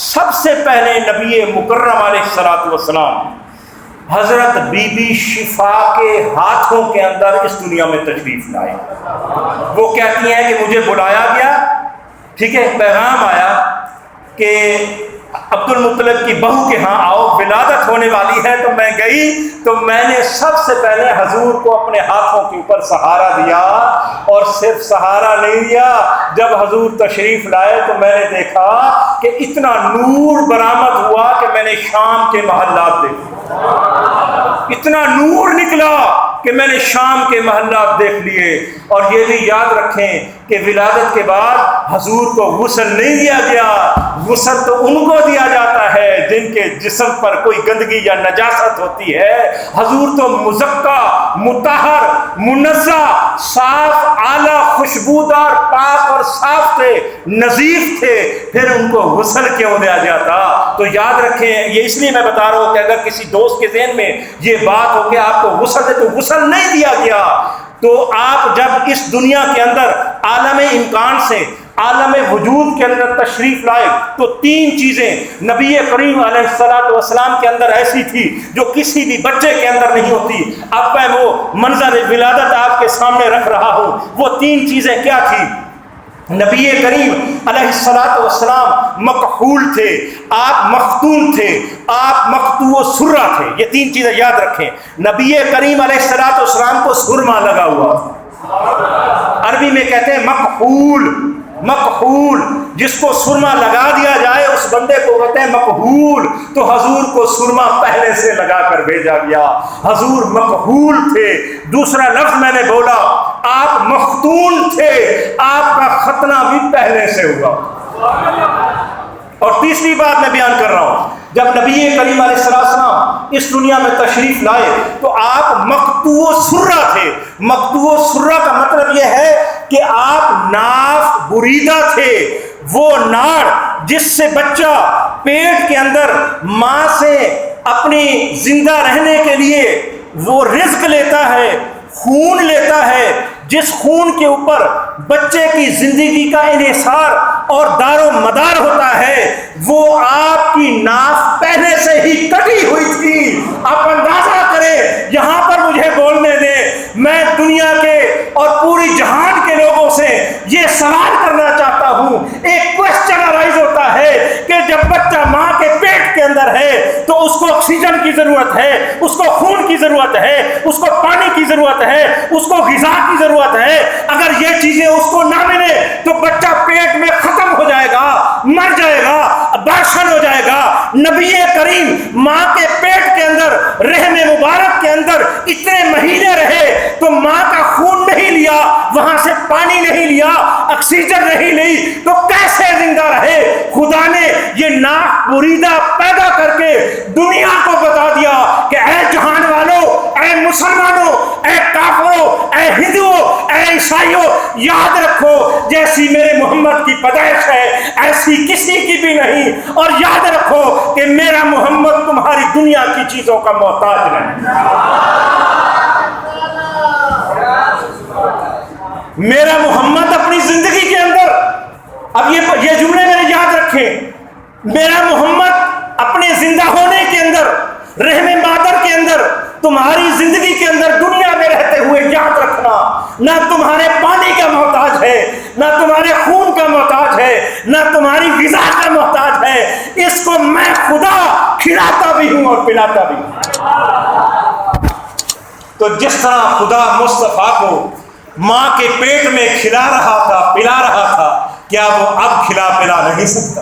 سب سے پہلے نبی مکرم علیہ السلام حضرت بی بی شفا کے ہاتھوں کے اندر اس دنیا میں تشریف لائے. وہ کہتی ہیں کہ مجھے بلایا گیا، ٹھیک ہے، پیغام آیا کہ عبد المطلب کی بہو کے ہاں آؤ، ولادت ہونے والی ہے. تو میں گئی تو میں نے سب سے پہلے حضور کو اپنے ہاتھوں کے اوپر سہارا دیا، اور صرف سہارا نہیں دیا، جب حضور تشریف لائے تو میں نے دیکھا کہ اتنا نور برآمد ہوا کہ میں نے شام کے محلات دیکھے. اتنا نور نکلا کہ میں نے شام کے محلات دیکھ لیے. اور یہ بھی یاد رکھیں کہ ولادت کے بعد حضور کو غسل نہیں دیا گیا. غسل تو ان کو دیا جاتا ہے جن کے جسم پر کوئی گندگی یا نجاست ہوتی ہے. حضور تو مزکا، مطہر، منزہ، صاف، اعلیٰ، خوشبودار، پاک اور صاف تھے، نظیف تھے، پھر ان کو غسل کیوں دیا جاتا؟ تو یاد رکھیں، یہ اس لیے میں بتا رہا ہوں کہ اگر کسی دوست کے ذہن میں یہ بات ہو کہ آپ کو غسل دے، تو غسل نہیں دیا گیا. تو آپ جب اس دنیا کے اندر عالم امکان سے عالم وجود کے اندر تشریف لائے تو 3 چیزیں نبی کریم علیہ الصلوۃ والسلام کے اندر ایسی تھی جو کسی بھی بچے کے اندر نہیں ہوتی. اب میں وہ منظر ولادت آپ کے سامنے رکھ رہا ہوں. وہ 3 چیزیں کیا تھی؟ نبی کریم علیہ الصلوۃ والسلام مکحول تھے، آپ مختون تھے، آپ مقطوع سرہ تھے. یہ 3 چیزیں یاد رکھیں. نبی کریم علیہ الصلوۃ والسلام کو سرما لگا ہوا تھا. عربی میں کہتے ہیں مکحول. مکحول، جس کو سرما لگا دیا جائے اس بندے کو کہتے ہیں مکحول. تو حضور کو سرما پہلے سے لگا کر بھیجا گیا. حضور مکحول تھے. دوسرا لفظ میں نے بولا، آپ مختون تھے، آپ کا ختنہ بھی پہلے سے ہوا. اور تیسری بات میں بیان کر رہا ہوں، جب نبی کریم علیہ السلام اس دنیا میں تشریف لائے تو آپ مقطوع سرہ تھے. مقطوع سرہ کا مطلب یہ ہے کہ آپ ناف بریدہ تھے. وہ ناڑ جس سے بچہ پیٹ کے اندر ماں سے اپنی زندہ رہنے کے لیے وہ رزق لیتا ہے، خون لیتا ہے، جس خون کے اوپر بچے کی زندگی کا انحصار اور دار و مدار ہوتا ہے، وہ آپ کی ناف پہلے سے ہی کٹی ہوئی تھی. آپ اندازہ کریں، یہاں پر مجھے بولنے دیں، میں دنیا کے اور پوری جہان کے لوگوں سے یہ سوال کرنا چاہتا ہوں. ایک کوشچن ارائز ہوتا ہے کہ جب بچہ ماں کے پیٹ کے اندر ہے تو اس کو آکسیجن کی ضرورت ہے، اس کو خون کی ضرورت ہے، اس کو پانی کی ضرورت ہے، اس کو غذا کی ضرورت ہے. اگر یہ چیزیں اس کو نہ ملے تو بچہ پیٹ میں ختم ہو جائے گا، مر جائے گا، ابارشن ہو جائے گا. نبی کریم ماں کے پیٹ کے اندر، رحم مبارک کے اندر اتنے مہینے رہے تو ماں کا خون نہیں لیا، وہاں سے پانی نہیں لیا، آکسیجن نہیں لی، تو کیسے زندہ رہے؟ خدا نے یہ ناف بریدہ پیدا کر کے دنیا کو بتا دیا کہ اے جہان والوں، اے مسلمانوں، اے کافروں، اے ہندوؤں، اے عیسائیوں، یاد رکھو جیسی میرے محمد کی پیدائش ہے ایسی کسی کی بھی نہیں. اور یاد رکھو کہ میرا محمد تمہاری دنیا کی چیزوں کا محتاج نہیں. میرا محمد اپنی زندگی کے اندر، اب یہ جملے میرے یاد رکھیں، میرا محمد اپنے زندہ ہونے کے اندر، رحم مادر کے اندر، تمہاری زندگی کے اندر، دنیا میں رہتے ہوئے یاد رکھنا، نہ تمہارے پانی کا محتاج ہے، نہ تمہارے خون کا محتاج ہے، نہ تمہاری غذا کا محتاج ہے. اس کو میں خدا کھلاتا بھی ہوں اور پلاتا بھی ہوں. تو جس طرح خدا مصطفیٰ کو ماں کے پیٹ میں کھلا رہا تھا، پلا رہا تھا، کیا وہ اب کھلا پلا نہیں سکتا؟